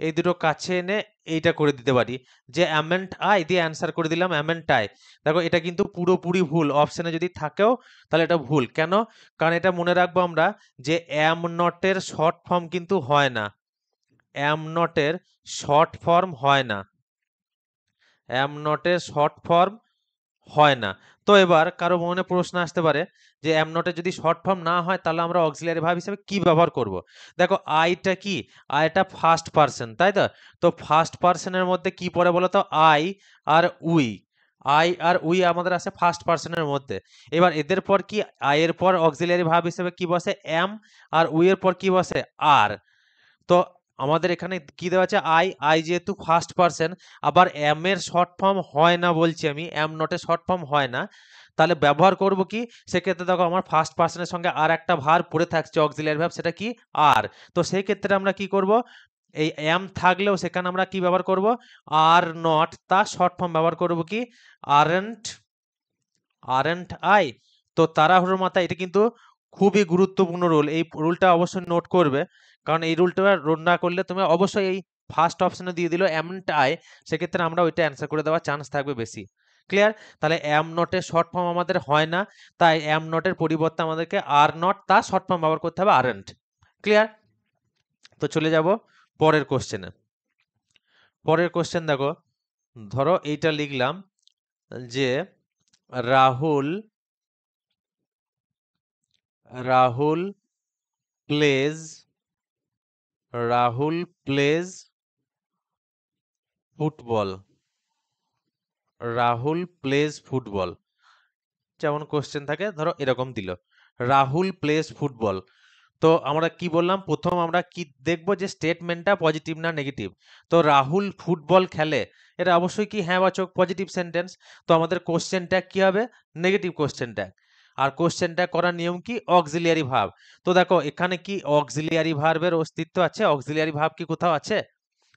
এই দুটো কাছে এনে এইটা করে দিতে পারি, যে অ্যামেন্ট আই দিয়ে অ্যান্সার করে দিলাম অ্যামেন্ট আই। দেখো এটা কিন্তু পুরোপুরি ভুল, অপশনে যদি থাকেও তাহলে এটা ভুল। কেন? কারণ এটা মনে রাখবো আমরা যে অ্যাম নটের শর্ট ফর্ম কিন্তু হয় না, অ্যাম নটের শর্ট ফর্ম হয় না, অ্যাম নটের শর্ট ফর্ম হয় না। তো এবার কারো মনে প্রশ্ন আসতে পারে যে অ্যাম নটের যদি শর্ট ফর্ম না হয় তাহলে আমরা অক্সিলিয়ারি ভার্ব হিসেবে কি ব্যবহার করব? দেখো আইটা কি, আইটা ফার্স্ট পারসন, তাই তো? তো ফার্স্ট পারসনের মধ্যে কি পড়ে বলো তো? আই আর উই, আই আর উই আমাদের আছে ফার্স্ট পারসনের মধ্যে। এবার এদের পর কি, আই এর পর অক্সিলিয়ারি ভার্ব হিসেবে কি বসে? অ্যাম, আর উই এর পর কি বসে? আর। তো আমাদের এখানে কি দেওয়া আছে? আই, আই যেহেতু ফার্স্ট পারসন, আবার এম এর শর্ট ফর্ম হয় না বলছি আমি, এম নটের শর্ট ফর্ম হয় না, তাহলে ব্যবহার করব কি? সেক্ষেত্রে দেখো আমার ফার্স্ট পারসনের সঙ্গে আর একটা ভার্ব পড়ে থাকছে অক্সিলিয়ারি ভার্ব, সেটা কি? আর। তো সেই ক্ষেত্রে আমরা কি করব? এই এম থাকলেও সেখানে আমরা কি ব্যবহার করব? আর নট, তার শর্ট ফর্ম ব্যবহার করব কি? Aren't, aren't I. তো তাড়াহুড়োর মাথায় এটা কিন্তু খুবই গুরুত্বপূর্ণ রুল, এই রুলটা অবশ্যই নোট করবে, কারণ এই রুলটা নোট না করলে তুমি অবশ্যই এই ফার্স্ট অপশনে দিয়ে দিল অ্যামন্ট আই, সেক্ষেত্রে আমরা ওইটা অ্যান্সার করে দেওয়ার চান্স থাকবে বেশি। ক্লিয়ার? তাহলে অ্যাম নটের শর্ট ফর্ম আমাদের হয় না, তাই অ্যাম নটের পরিবর্তে আমাদেরকে আর নট, তার শর্ট ফর্ম ব্যবহার করতে হবে আরেন্ট। ক্লিয়ার? তো চলে যাব পরের কোশ্চেনে। পরের কোশ্চেন দেখো, ধরো এইটা লিখলাম যে Rahul, Rahul plays, Rahul plays football, Rahul plays football. যেমন কোশ্চেন থাকে ধরো এরকম দিল, রাহুল প্লেজ ফুটবল। তো আমরা কি বললাম? প্রথম আমরা কি দেখবো যে স্টেটমেন্টটা পজিটিভ না নেগেটিভ। তো রাহুল ফুটবল খেলে, এটা অবশ্যই কি হ্যাঁ বাচক পজিটিভ সেন্টেন্স। তো আমাদের কোশ্চেন ট্যাগ কি হবে? Negative question tag. আর কোশ্চেন ট্যাগ করার নিয়ম কি? Auxiliary verb. তো দেখো এখানে কি অক্সিলিয়ারি ভার্বের অস্তিত্ব আছে? অক্সিলিয়ারি ভার্ব কি কোথাও আছে?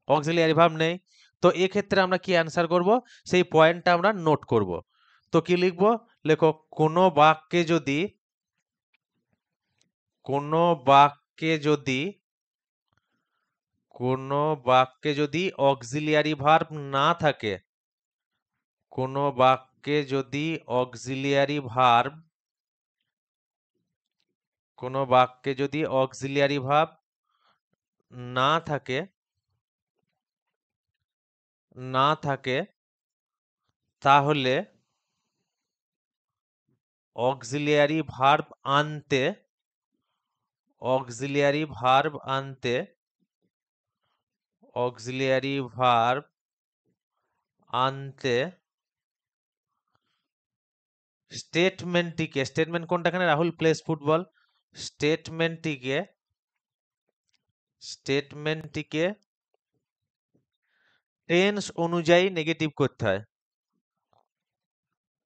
অক্সিলিয়ারি ভার্ব নেই। তো এক্ষেত্রে আমরা কি অ্যান্সার করব? সেই পয়েন্টটা আমরা নোট করব। তো কি লিখবো? লেখো কোনো বাক্যে যদি, কোনো বাক্যে যদি, কোনো বাক্যে যদি অক্সিলিয়ারি ভার্ব না থাকে, কোনো বাক্যে যদি অক্সিলিয়ারি ভার্ব, কোনো বাক্যে যদি অক্সিলিয়ারি ভার্ব না থাকে, না থাকে, তাহলে অক্সিলিয়ারি ভার্ব আনতে, অক্সিলিয়ারি ভার্ব আনতে, অক্সিলিয়ারি ভার্ব আনতে স্টেটমেন্টটিকে, স্টেটমেন্ট কোনটা এখানে? Rahul plays football. স্টেটমেন্টটিকে, স্টেটমেন্টটিকে টেন্স অনুযায়ী নেগেটিভ করতে হয়।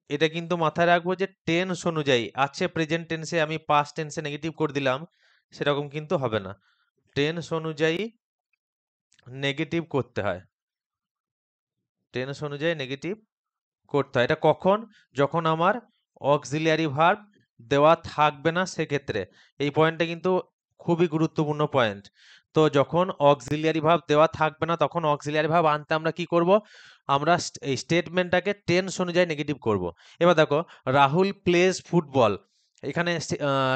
এটা কিন্তু মাথায় রাখবো যে টেন্স অনুযায়ী, আছে প্রেজেন্ট টেন্সে আমি পাস্ট টেন্সে নেগেটিভ করে দিলাম, সেরকম কিন্তু হবে না। টেন্স অনুযায়ী নেগেটিভ করতে হয়, টেন্স অনুযায়ী নেগেটিভ করতে হয়। এটা কখন? যখন আমার অক্সিলিয়ারি ভার্ব দেওয়া থাকবে না সেক্ষেত্রে। এই পয়েন্টটা কিন্তু খুবই গুরুত্বপূর্ণ পয়েন্ট। তো যখন অক্সিলিয়ারি ভার্ব দেওয়া থাকবে না তখন অক্সিলিয়ারি ভার্ব আনতে আমরা কি করব? আমরা এই স্টেটমেন্টটাকে টেন্স অনুযায়ী নেগেটিভ করব। এবার দেখো রাহুল প্লেজ ফুটবল, এখানে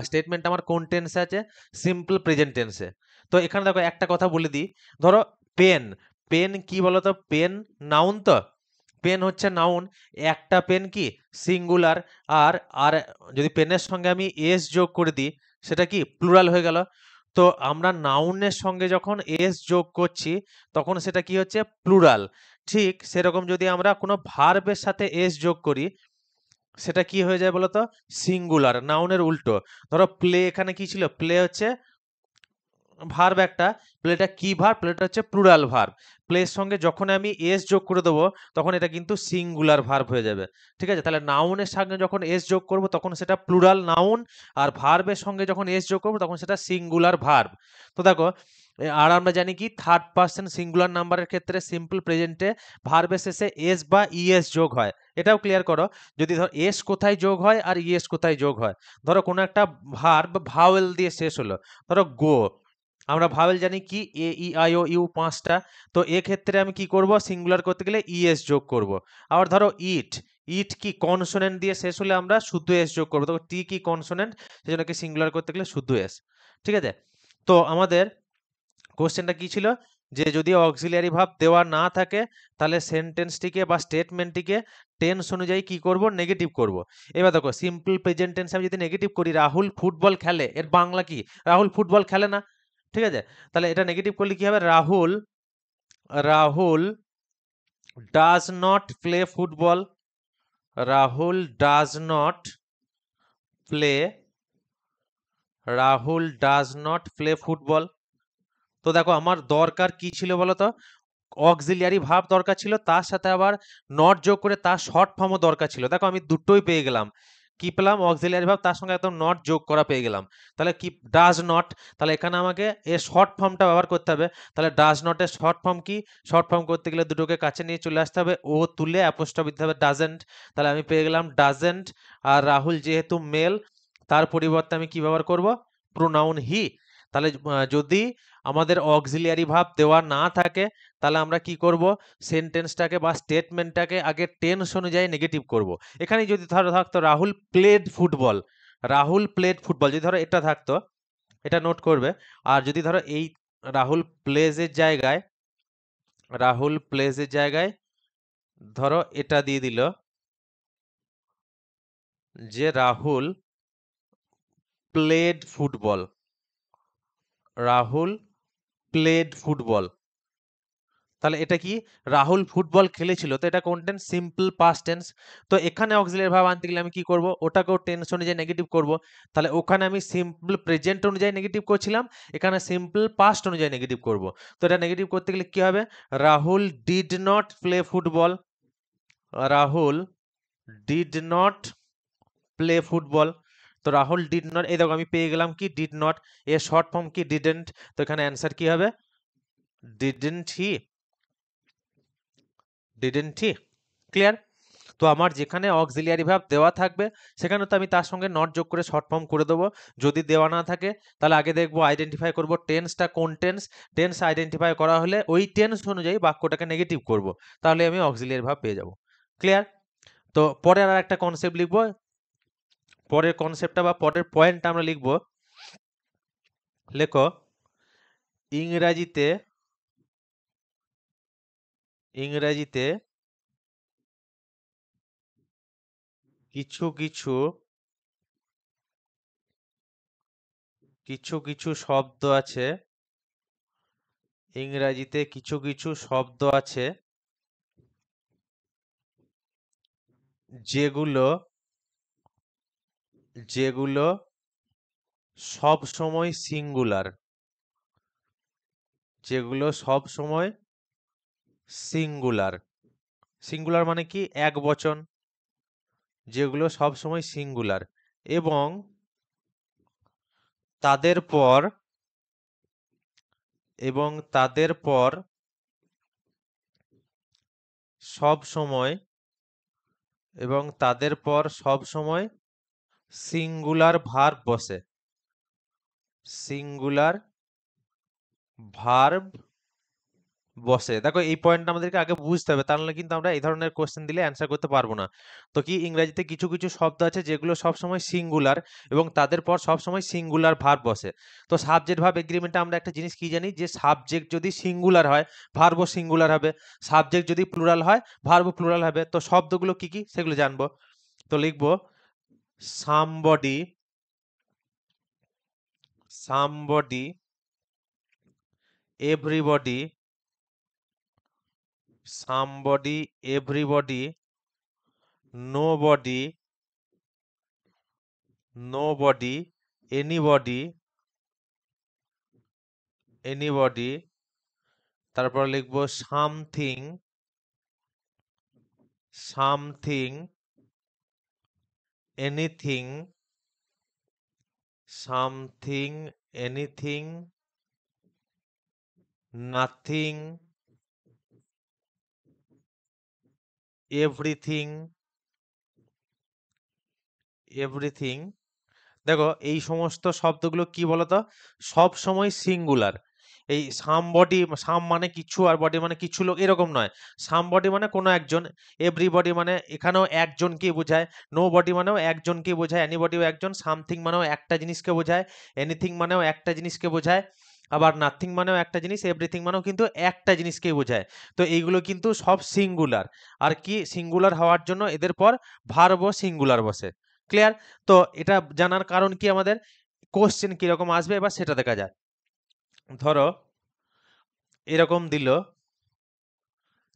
স্টেটমেন্ট আমার কোন টেন্সে আছে? সিম্পল প্রেজেন্ট টেন্সে। তো এখানে দেখো একটা কথা বলে দিই, ধরো পেন, পেন কি বলতো? পেন নাউন, তো পেন হচ্ছে নাউন, একটা পেন কি সিঙ্গুলার, আর আর যদি পেনের সঙ্গে আমি এস যোগ করে দিই সেটা কি প্লুরাল হয়ে গেল। তো আমরা নাউনের সঙ্গে যখন এস যোগ করছি তখন সেটা কি হচ্ছে? প্লুরাল। ঠিক সেরকম যদি আমরা কোনো ভার্বের সাথে এস যোগ করি সেটা কি হয়ে যায় বলতো? সিঙ্গুলার, নাউনের উল্টো। ধরো প্লে, এখানে কি ছিল? প্লে হচ্ছে ভার্ব একটা, প্লেটা কি ভার্ব? প্লেটা হচ্ছে প্লুরাল ভার্ব। প্লের সঙ্গে যখন আমি এস যোগ করে দেবো তখন এটা কিন্তু সিঙ্গুলার ভার্ব হয়ে যাবে। ঠিক আছে, তাহলে নাউনের সঙ্গে যখন এস যোগ করব তখন সেটা প্লুরাল নাউন, আর ভার্বের সঙ্গে যখন এস যোগ করব তখন সেটা সিঙ্গুলার ভার্ব। তো দেখো, আর আমরা জানি কি থার্ড পার্সন সিঙ্গুলার নাম্বারের ক্ষেত্রে সিম্পল প্রেজেন্টে ভার্বের শেষে এস বা ইএস যোগ হয়। এটাও ক্লিয়ার করো, যদি ধর এস কোথায় যোগ হয় আর ইএস কোথায় যোগ হয়। ধরো কোনো একটা ভার্ব ভাওয়েল দিয়ে শেষ হলো, ধরো গো, আমরা ভাওয়েল জানি কি এ ই আই ও ইউ 5টা। তো এক্ষেত্রে আমি কি করব, সিঙ্গুলার করতে গেলে ইএস যোগ করব। আবার ধরো ইট, ইট কি কনসোনেন্ট দিয়ে শেষ হলে আমরা শুদ্ধ এস যোগ করবো, তো টি কি কনসোনেন্ট, সেজন্য কি সিঙ্গুলার করতে গেলে শুদ্ধ এস। ঠিক আছে, তো আমাদের কোশ্চেনটা কি ছিল, যে যদি অক্সিলিয়ারি ভার্ব দেওয়া না থাকে তাহলে সেন্টেন্সটিকে বা স্টেটমেন্টটিকে টেন্স অনুযায়ী কি করব, নেগেটিভ করব। এবার দেখো সিম্পল প্রেজেন্ট টেন্স আমি যদি নেগেটিভ করি, রাহুল ফুটবল খেলে, এর বাংলা কি? রাহুল ফুটবল খেলে না। ঠিক আছে, তাহলে এটা নেগেটিভ করলে কি হবে, Rahul Rahul does not play football, Rahul does not play Rahul does not play football. তো দেখো আমার দরকার কি ছিল বলো তো, অক্সিলিয়ারি ভার্ব দরকার ছিল, তার সাথে আবার নট যোগ করে তার শর্ট ফর্মও দরকার ছিল। দেখো আমি দুটোই পেয়ে গেলাম, কি পেলাম, অক্সিলিয়ারি ভার্ব তার সঙ্গে একদম নট যোগ করা পেয়ে গেলাম। তাহলে কি, ডাজ নট, তাহলে এখানে আমাকে এর শর্ট ফর্মটা ব্যবহার করতে হবে। তাহলে ডাজ নটের শর্ট ফর্ম কি, শর্ট ফর্ম করতে গেলে দুটোকে কাছে নিয়ে চলে আসতে হবে, ও তুলে অ্যাপোস্ট্রফি দিতে হবে ডাজেন্ট। তাহলে আমি পেয়ে গেলাম ডাজেন্ট। আর রাহুল যেহেতু মেল, তার পরিবর্তে আমি কি ব্যবহার করব, প্রোনাউন হি। তাহলে যদি আমাদের অক্সিলিয়ারি ভার্ব দেওয়া না থাকে তাহলে আমরা কি করব, সেন্টেন্সটাকে বা স্টেটমেন্টটাকে আগে টেন্স অনুযায়ী নেগেটিভ করব। এখানে যদি ধরো থাকতো Rahul played football, Rahul played football, যদি ধরো এটা থাকতো, এটা নোট করবে। আর যদি ধরো এই রাহুল প্লেজের জায়গায়, রাহুল প্লেজের জায়গায় ধরো এটা দিয়ে দিল, যে Rahul played football, Rahul played football, তাহলে এটা কি, রাহুল ফুটবল খেলেছিল, তো এটা কোন টেন্স, সিম্পল পাস্ট টেন্স। তো এখানে অক্সিলিয়ারি ভার্ব আনতে গেলে আমি কি করব, ওটাকেও টেন্স অনুযায়ী নেগেটিভ করব। তাহলে ওখানে আমি সিম্পল প্রেজেন্ট অনুযায়ী নেগেটিভ করছিলাম, এখানে সিম্পল পাস্ট অনুযায়ী নেগেটিভ করব। তো এটা নেগেটিভ করতে গেলে কি হবে, Rahul did not play football, Rahul did not play football. তো রাহুল ডিড নট, এই দেখো আমি পেয়ে গেলাম কি, ডিড নট, এর শর্ট ফর্ম কি, ডিডেন্ট। তো এখানে অ্যান্সার কি হবে, didn't he, didn't he. Clear? তো আমার যেখানে অক্সিলিয়ারি ভার্ব দেওয়া থাকবে সেখানে তো আমি তার সঙ্গে নট যোগ করে শর্ট ফর্ম করে দেবো। যদি দেওয়া না থাকে তাহলে আগে দেখবো, আইডেন্টিফাই করব টেন্সটা কোন টেন্স, টেন্স আইডেন্টিফাই করা হলে ওই টেন্স অনুযায়ী বাক্যটাকে নেগেটিভ করব, তাহলে আমি অক্সিলিয়ারি ভার্ব পেয়ে যাব। ক্লিয়ার? তো পরের আর একটা কনসেপ্ট লিখবো, পরের কনসেপ্টটা বা পরের পয়েন্টটা আমরা লিখবো, লেখো, ইংরাজিতে ইংরাজিতে কিছু কিছু কিছু কিছু শব্দ আছে, ইংরাজিতে কিছু কিছু শব্দ আছে যেগুলো যেগুলো সব সময় সিঙ্গুলার, যেগুলো সব সময় সিঙ্গুলার, সিঙ্গুলার মানে কি, এক বচন, যেগুলো সব সময় সিঙ্গুলার, এবং তাদের পর এবং তাদের পর সব সময় এবং তাদের পর সব সময় সিঙ্গুলার ভার্ব বসে, সিঙ্গুলার ভার্ব বসে। দেখো এই পয়েন্টটা আমাদেরকে আগে বুঝতে হবে, তা নাহলে কিন্তু আমরা এই ধরনের কোশ্চেন দিলে অ্যান্সার করতে পারবো না। তো কি, ইংরেজিতে কিছু কিছু শব্দ আছে যেগুলো সবসময় সিঙ্গুলার এবং তাদের পর সবসময় সিঙ্গুলার ভার্ব বসে। তো সাবজেক্ট ভার্ব এগ্রিমেন্টে আমরা একটা জিনিস কি জানি, যে সাবজেক্ট যদি সিঙ্গুলার হয় ভার্বও সিঙ্গুলার হবে, সাবজেক্ট যদি প্লুরাল হয় ভার্বও প্লুরাল হবে। তো শব্দগুলো কি কি সেগুলো জানবো। তো লিখবো, somebody, somebody, everybody, somebody, everybody, nobody, nobody, anybody, anybody, তারপর লিখবো something, something, anything, something, anything, nothing, everything, everything. দেখো এই সমস্ত শব্দগুলো কি বলতো, সব সময় সিঙ্গুলার। এই সামবডি, সাম মানে কিছু আর বডি মানে কিছু লোক এরকম নয়। সামবডি মানে কোনো একজন, এভরিবডি মানে এখানেও একজনকে বোঝায়, নো বডি মানেও একজনকে বোঝায়, এনিবডিও একজন, সামথিং মানেও একটা জিনিসকে বোঝায়, এনিথিং মানেও একটা জিনিসকে বোঝায়, আবার নাথিং মানেও একটা জিনিস, এভরিথিং মানেও কিন্তু একটা জিনিসকেই বোঝায়। তো এইগুলো কিন্তু সব সিঙ্গুলার। আর কি সিঙ্গুলার হওয়ার জন্য এদের পর ভার্বও সিঙ্গুলার বসে। ক্লিয়ার? তো এটা জানার কারণ কি, আমাদের কোশ্চেন কিরকম আসবে এবার সেটা দেখা যায়। ধরো এরকম দিল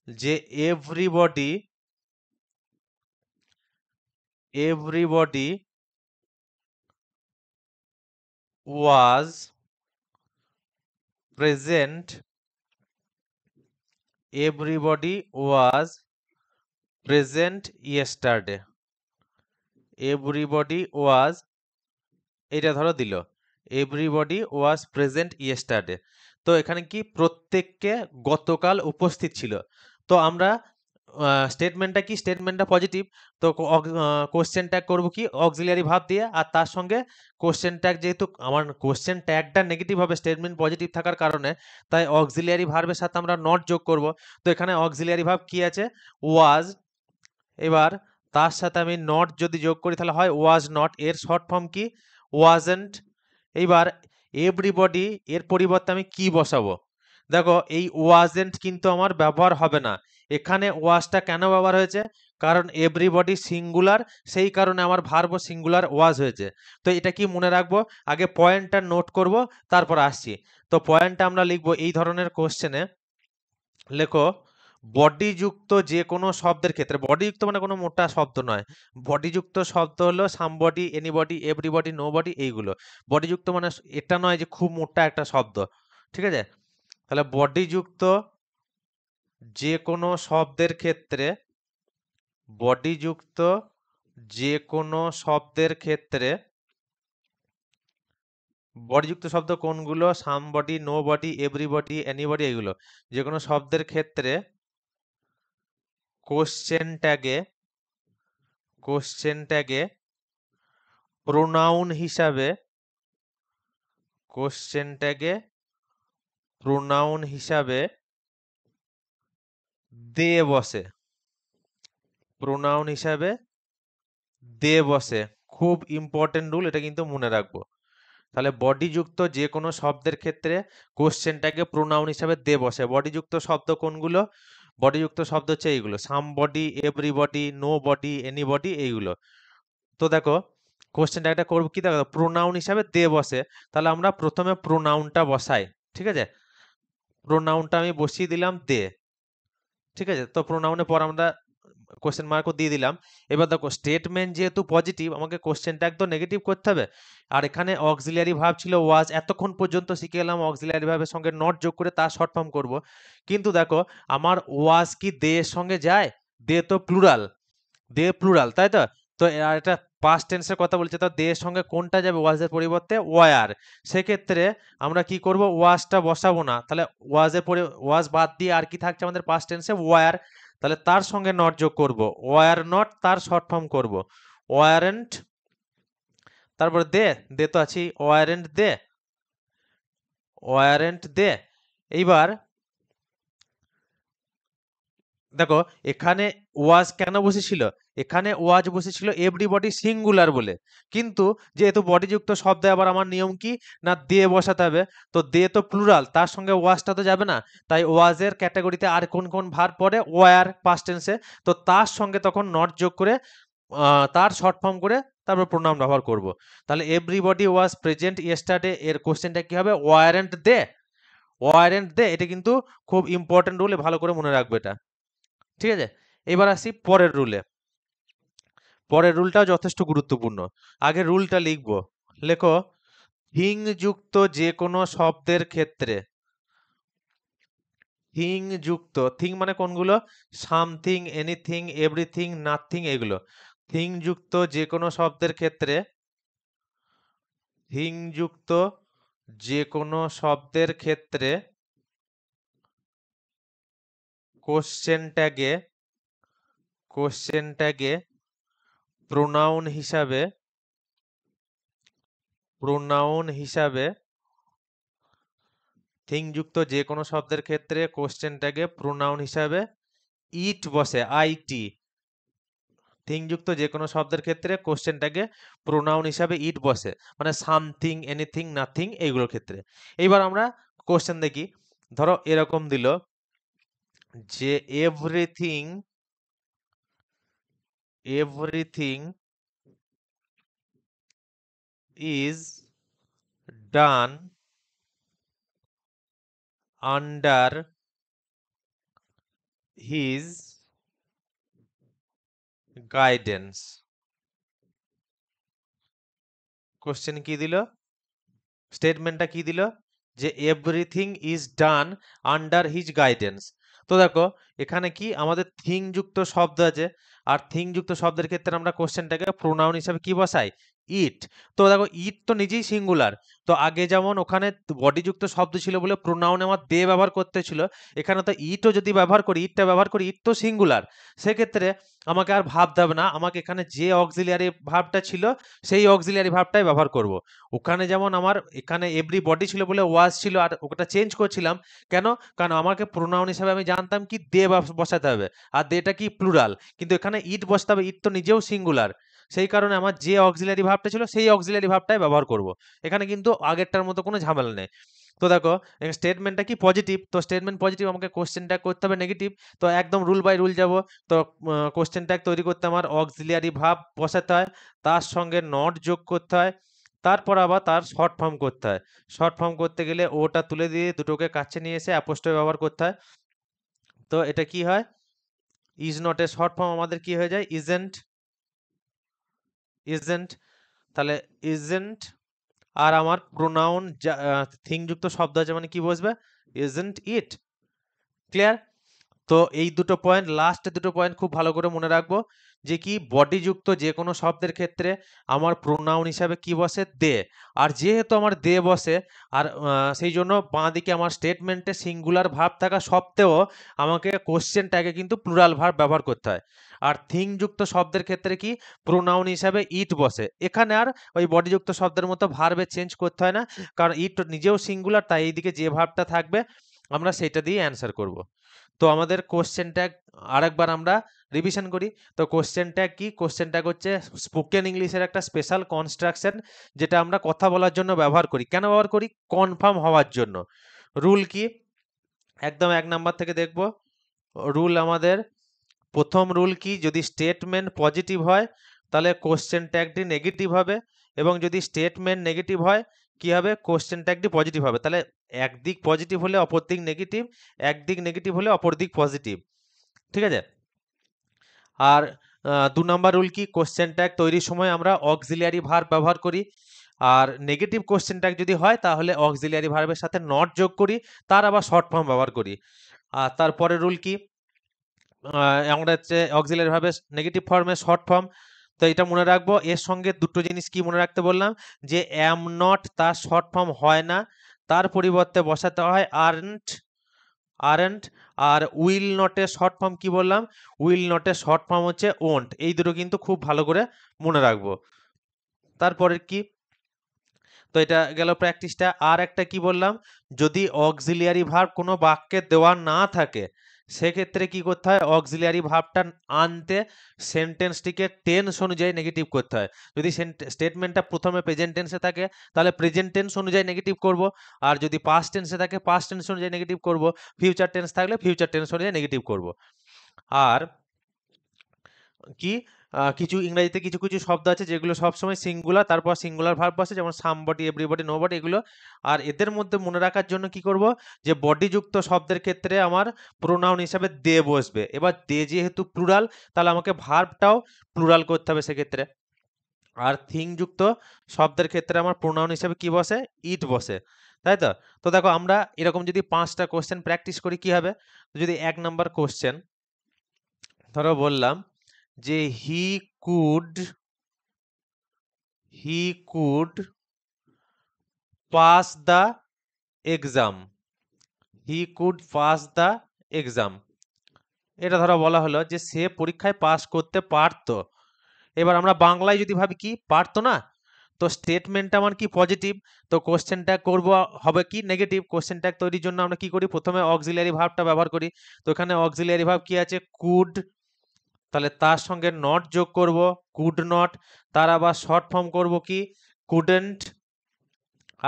যে everybody, everybody was present, everybody was present yesterday, everybody was, এটা ধরো দিল এভরিবডি ওয়াজ প্রেজেন্ট ইয়েস্টারডে। তো এখানে কি প্রত্যেককে গতকাল উপস্থিত ছিল। তো আমরা স্টেটমেন্টটা কি, স্টেটমেন্টটা পজিটিভ। তো কোশ্চেন ট্যাগ করবো কি অক্সিলিয়ারি ভার্ব দিয়ে, আর তার সঙ্গে কোশ্চেন ট্যাগ, যেহেতু আমার কোশ্চেন ট্যাগটা নেগেটিভ হবে স্টেটমেন্ট পজিটিভ থাকার কারণে, তাই অক্সিলিয়ারি ভার্বের সাথে আমরা নট যোগ করব। তো এখানে অক্সিলিয়ারি ভার্ব কি আছে, ওয়াজ। এবার তার সাথে আমি নট যদি যোগ করি তাহলে হয় ওয়াজ নট, এর শর্ট ফর্ম কি ওয়াজেন্ট। এইবার এভরিবডি, এর পরিবর্তে আমি কি বসাবো, দেখো এই ওয়াজেন্ট কিন্তু আমার ব্যবহার হবে না। এখানে ওয়াজটা কেন ব্যবহার হয়েছে, কারণ এভরিবডি সিঙ্গুলার, সেই কারণে আমার ভার্ব সিঙ্গুলার ওয়াজ হয়েছে। তো এটা কি মনে রাখবো, আগে পয়েন্টটা নোট করব তারপর আসছি। তো পয়েন্টটা আমরা লিখবো এই ধরনের কোশ্চেনে, লেখো বডিযুক্ত যে কোনো শব্দের ক্ষেত্রে, বডিযুক্ত মানে কোনো মোটা শব্দ নয়, বডিযুক্ত শব্দ হলো সামবডি, এনিবডি, এভরিবডি, নোবডি, এইগুলো বডিযুক্ত মানে এটা নয় যে খুব মোটা একটা শব্দ। ঠিক আছে, তাহলে বডিযুক্ত যে কোনো শব্দের ক্ষেত্রে, বডিযুক্ত যে কোনো শব্দের ক্ষেত্রে, বডিযুক্ত শব্দ কোনগুলো, সামবডি, নোবডি, এভরিবডি, এনিবডি, এগুলো যে কোনো শব্দের ক্ষেত্রে কোশ্চেন ট্যাগে, কোশ্চেন ট্যাগে প্রোনাউন হিসাবে, কোশ্চেন ট্যাগে প্রোনাউন হিসাবে দে বসে, প্রোনাউন হিসাবে দে বসে। খুব ইম্পর্টেন্ট রুল, এটা কিন্তু মনে রাখবো। তাহলে বডিযুক্ত যে কোনো শব্দের ক্ষেত্রে কোশ্চেন ট্যাগে প্রোনাউন হিসাবে দে বসে। বডিযুক্ত শব্দ কোনগুলো, বডিযুক্ত শব্দ হচ্ছে এইগুলো somebody, everybody, nobody, anybody, এইগুলো। তো দেখো কোশ্চেন ট্যাগটা করবো কি, দেখো প্রোনাউন হিসাবে দে বসে, তাহলে আমরা প্রথমে প্রোনাউনটা বসাই। ঠিক আছে, প্রোনাউনটা আমি বসিয়ে দিলাম দে। ঠিক আছে, তো প্রোনাউনের পর আমরা কোশ্চেন মার্কও দিয়ে দিলাম। এবার দেখো স্টেটমেন্ট যেহেতু পজিটিভ, আমাকে কোশ্চেনটা একদম নেগেটিভ করতে হবে। আর এখানে অক্সিলিয়ারি ভার্ব ছিল ওয়াজ, এতক্ষণ পর্যন্ত শিখে এলাম অক্সিলিয়ারি ভার্বের সঙ্গে নট যোগ করে তার শর্ট ফর্ম করব। কিন্তু দেখো আমার ওয়াজ কি দে এর সঙ্গে যায়, দে তো প্লুরাল, দে প্লুরাল, তাই তো। তো আর এটা পাস্ট টেন্সের কথা বলছে, তো দে এর সঙ্গে কোনটা যাবে ওয়াজের পরিবর্তে, ওয়ার। সেক্ষেত্রে আমরা কি করব, ওয়াজটা বসাবো না, তাহলে ওয়াজের পরে ওয়াজ বাদ দিয়ে আর কি থাকছে আমাদের পাস্ট টেন্সে, ওয়ার। তাহলে তার সঙ্গে নট যোগ করব, ওয়ার নট, তার শর্ট ফর্ম করব ওয়ারেন্ট, তারপর দে, দে তো আছি, ওয়ারেন্ট দে, ওয়ারেন্ট দে। এইবার দেখো এখানে ওয়াজ কেন বসেছিল, এখানে ওয়াজ বসেছিল এভরিবডি সিঙ্গুলার বলে, কিন্তু যেহেতু বডিযুক্ত শব্দে আবার আমার নিয়ম কি না দে বসাতে হবে। তো দে তো প্লুরাল, তার সঙ্গে ওয়াজটা তো যাবে না, তাই ওয়াজের ক্যাটাগরিতে আর কোন কোন ভার্ব পড়ে, ওয়ার পাস্ট টেন্সে, তো তার সঙ্গে তখন নট যোগ করে তার শর্ট ফর্ম করে তারপর প্রোনাউন ব্যবহার করব। তাহলে এভরিবডি ওয়াজ প্রেজেন্ট ইয়েস্টারডে, এর কোশ্চেনটা কি হবে, ওয়ারেন্ট দে, ওয়ারেন্ট দে। এটা কিন্তু খুব ইম্পর্টেন্ট রুল, ভালো করে মনে রাখবে এটা। ঠিক আছে, এবার আসি পরের রুলে। পরের রুলটাও যথেষ্ট গুরুত্বপূর্ণ। আগে রুলটা লিখবো, লেখো থিং যুক্ত যে কোনো শব্দের ক্ষেত্রে, থিং যুক্ত, থিং মানে কোনগুলো? সামথিং, এনিথিং, এভরিথিং, নাথিং, এগুলো। থিং যুক্ত যে কোনো শব্দের ক্ষেত্রে, থিং যুক্ত যে কোনো শব্দের ক্ষেত্রে কোশ্চেন ট্যাগে প্রোনাউন হিসাবে থিং যুক্ত যে কোনো শব্দের ক্ষেত্রে কোশ্চেন ট্যাগে প্রোনাউন হিসাবে ইট বসে, আইটি। থিং যুক্ত যে কোনো শব্দের ক্ষেত্রে কোশ্চেন ট্যাগে প্রোনাউন হিসাবে ইট বসে, মানে সামথিং, এনিথিং, নাথিং, এইগুলোর ক্ষেত্রে। এইবার আমরা কোশ্চেন দেখি। ধরো এরকম দিল যে everything is done under his guidance. Question কি দিল? স্টেটমেন্টটা কি দিল? যে everything is done under his guidance. তো দেখো এখানে কি আমাদের থিং যুক্ত শব্দ আছে, আর থিং যুক্ত শব্দের ক্ষেত্রে আমরা কোশ্চেনটাকে প্রোনাউন হিসাবে কি বসাই? ইট। তো দেখো ইট তো নিজেই সিঙ্গুলার, তো আগে যেমন ওখানে বডি যুক্ত শব্দ ছিল বলে প্রোনাউনে আমার দে ব্যবহার করতে ছিল, এখানে তো ইটও যদি ব্যবহার করি, ইটটা ব্যবহার করি, ইট তো সিঙ্গুলার, সেক্ষেত্রে আমাকে আর ভাবতে হবে না, আমাকে এখানে যে অক্সিলিয়ারি ভার্বটা ছিল সেই অক্সিলিয়ারি ভার্বটাই ব্যবহার করব। ওখানে যেমন আমার এখানে এভরি বডি ছিল বলে ওয়াজ ছিল, আর ওটা চেঞ্জ করছিলাম কেন? কারণ আমাকে প্রোনাউন হিসাবে আমি জানতাম কি দে বসাতে হবে, আর দেটা কি প্লুরাল, কিন্তু এখানে ইট বসাতে হবে, ইট তো নিজেও সিঙ্গুলার, সেই কারণে আমার যে অক্সিলারি ভার্বটা ছিল সেই অক্সিলারি ভার্বটাই ব্যবহার করব। এখানে কিন্তু আগেরটার মতো কোনো ঝামেলা নেই। তো দেখো স্টেটমেন্টটা কি? পজিটিভ, তো স্টেটমেন্ট পজিটিভ, আমাকে কোশ্চেন ট্যাগ করতে হবে নেগেটিভ। তো একদম রুল বাই রুল যাব। তো কোশ্চেন ট্যাগ তৈরি করতে আমার অক্সিলিয়ারি ভার্ব বসাতে হয়, তার সঙ্গে নট যোগ করতে হয়, তারপর আবার তার শর্ট ফর্ম করতে হয়। শর্ট ফর্ম করতে গেলে ওটা তুলে দিয়ে দুটোকে কাছে নিয়ে এসে অ্যাপোস্ট্রফি ব্যবহার করতে হয়। তো এটা কি হয়? ইজ নট এর শর্ট ফর্ম আমাদের কি হয়ে যায়? ইজেন্ট। তাহলে ইজেন্ট, আর আমার প্রোনাউন থিং যুক্ত শব্দ আছে মানে কি বসবে? Isn't it. ক্লিয়ার? তো এই দুটো পয়েন্ট, লাস্টের দুটো পয়েন্ট খুব ভালো করে মনে রাখবো, যে কি বডি যুক্ত যে কোনো শব্দের ক্ষেত্রে আমার প্রোনাউন হিসাবে কি বসে? দে। আর যেহেতু আমার দে বসে, আর সেই জন্য বাঁ দিকে আমার স্টেটমেন্টে সিঙ্গুলার ভার্ব থাকা সত্ত্বেও আমাকে কোশ্চেন ট্যাগে কিন্তু প্লুরাল ভার্ব ব্যবহার করতে হয়। আর থিং যুক্ত শব্দের ক্ষেত্রে কি প্রোনাউন হিসাবে ইট বসে, এখানে আর ওই বডি যুক্ত শব্দের মতো ভার্বে চেঞ্জ করতে হয় না, কারণ ইট নিজেও সিঙ্গুলার, তাই এইদিকে যে ভার্বটা থাকবে আমরা সেটা দিয়ে অ্যান্সার করব। তো আমাদের কোশ্চেন ট্যাগ আরেকবার আমরা রিভিশন করি। তো কোশ্চেন ট্যাগ কি? কোশ্চেন ট্যাগ হচ্ছে স্পোকেন ইংলিশের একটা স্পেশাল কনস্ট্রাকশন, যেটা আমরা কথা বলার জন্য ব্যবহার করি। কেন ব্যবহার করি? কনফার্ম হওয়ার জন্য। রুল কি? একদম 1 নাম্বার থেকে দেখব। রুল আমাদের প্রথম রুল কি? যদি স্টেটমেন্ট পজিটিভ হয় তাহলে কোশ্চেন ট্যাগটি নেগেটিভ হবে, এবং যদি স্টেটমেন্ট নেগেটিভ হয় কি হবে? কোশ্চেন ট্যাগটি পজিটিভ হবে। তাহলে একদিক পজিটিভ হলে অপর দিক নেগেটিভ, একদিক নেগেটিভ হলে অপর দিক পজিটিভ। ঠিক আছে? আর 2 নাম্বার রুল কি? কোশ্চেন ট্যাগ তৈরির সময় আমরা অক্সিলিয়ারি ভার্ব ব্যবহার করি, আর নেগেটিভ কোশ্চেন ট্যাগ যদি হয় তাহলে অক্সিলিয়ারি ভার্বের সাথে নট যোগ করি, তার আবার শর্ট ফর্ম ব্যবহার করি। আর তারপরে রুল কি? আমরা হচ্ছে অক্সিলিয়ারি ভার্বের নেগেটিভ ফর্মে শর্ট ফর্ম। তো এটা মনে রাখবো। এর সঙ্গে দুটো জিনিস কি মনে রাখতে বললাম? যে অ্যাম নট তার শর্ট ফর্ম হয় না, তার পরিবর্তে বসাতে হয় আরন্ট, আরন্ট। আর উইল নটের শর্ট ফর্ম কি বললাম? উইল নটের শর্ট ফর্ম হচ্ছে ওন্ট। এই দুটো কিন্তু খুব ভালো করে মনে রাখবো। তারপরে কি? তো এটা গেল প্র্যাকটিসটা। আর একটা কি বললাম? যদি অক্সিলিয়ারি ভার্ব কোনো বাক্যে দেওয়া না থাকে সেক্ষেত্রে কি করতে হয়? অক্সিলিয়ারি ভার্বটা আনতে সেন্টেন্সটিকে টেন্স অনুযায়ী নেগেটিভ করতে হয়। যদি স্টেটমেন্টটা প্রথমে প্রেজেন্ট টেন্সে থাকে তাহলে প্রেজেন্ট টেন্স অনুযায়ী নেগেটিভ করব, আর যদি পাস্ট টেন্সে থাকে পাস্ট টেন্স অনুযায়ী নেগেটিভ করব, ফিউচার টেন্স থাকলে ফিউচার টেন্স অনুযায়ী নেগেটিভ করব। আর কি কিছু ইংরেজিতে কিছু কিছু শব্দ আছে যেগুলো সবসময় সিঙ্গুলার, তারপর সিঙ্গুলার ভার্ব বসে, যেমন সামবডি, এভরিবডি, নোবডি, এগুলো। আর এদের মধ্যে মনে রাখার জন্য কি করব? যে বডি যুক্ত শব্দের ক্ষেত্রে আমার প্রোনাউন হিসাবে দে বসবে। এবার দে যেহেতু প্লুরাল, তাহলে আমাকে ভার্বটাও প্লুরাল করতে হবে সেক্ষেত্রে। আর থিং যুক্ত শব্দের ক্ষেত্রে আমার প্রোনাউন হিসাবে কি বসে? ইট বসে। তাই তো? তো দেখো আমরা এরকম যদি 5টা কোশ্চেন প্র্যাকটিস করি কি হবে? তো যদি 1 নাম্বার কোশ্চেন ধরো বললাম যে he could pass the exam. He could pass the exam. এটা ধরো বলা হলো যে সে পরীক্ষায় পাস করতে পারতো। এবার আমরা বাংলায় যদি ভাবি কি পারতো না, তো স্টেটমেন্টটা আমার কি পজিটিভ, তো কোশ্চেন ট্যাগ করব হবে কি নেগেটিভ। কোশ্চেন ট্যাগ তৈরির জন্য আমরা কি করি, প্রথমে অক্সিলিয়ারি ভার্বটা ব্যবহার করি। তো এখানে অক্সিলিয়ারি ভার্ব কি আছে, কুড, তাহলে তার সঙ্গে নট যোগ করব, কুড নট। তার আবার শর্ট ফর্ম করব কি কুডেন্ট।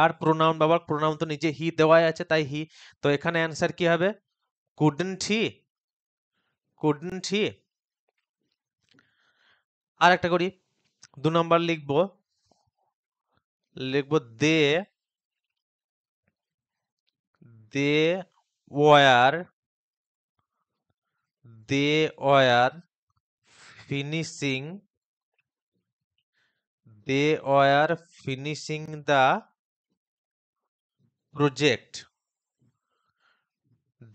আর প্রোনাউন ব্যবহার, প্রোনাউন তো নিচে হি দেওয়াই আছে তাই হি। তো এখানে অ্যান্সার কি হবে, কুডেন্ট হি, কুডেন্ট হি। আর একটা করি, 2 নাম্বার লিখবো they they were they were finishing they were finishing the project.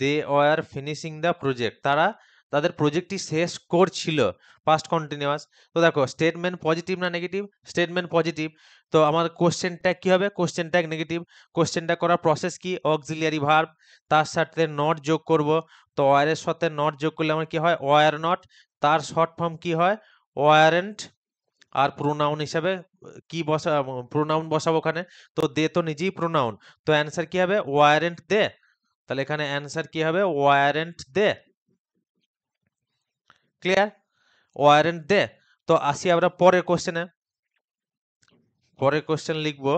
They were finishing the project, তারা তাদের প্রজেক্টটি শেষ করছিল, পাস্ট কন্টিনিউয়াস। তো দেখো স্টেটমেন্ট পজিটিভ না নেগেটিভ, স্টেটমেন্ট পজিটিভ। তো আমার কোশ্চেন ট্যাগ কি হবে, question tag negative. Question tag করার প্রসেস কি, অক্সিলিয়ারি ভার্ব, তার সাথে নট যোগ করব। তো ওয়ারের সাথে নট যোগ করলে আমার কি হয়, ওয়ার নট। তার শর্ট ফর্ম কি হয়, ওয়ারেন্ট। আর প্রোনাউন হিসাবে কি প্রোনাউন বসাবো ওখানে, তো দে তো নিজেই প্রোনাউন। তো অ্যান্সার কি হবে, ওয়ারেন্ট দে। তাহলে এখানে অ্যান্সার কি হবে, ওয়ারেন্ট দে। ক্লিয়ার, ওয়ারেন্ট দে। তো আসি আমরা পরের কোশ্চেনে। পরের কোশ্চেন লিখবো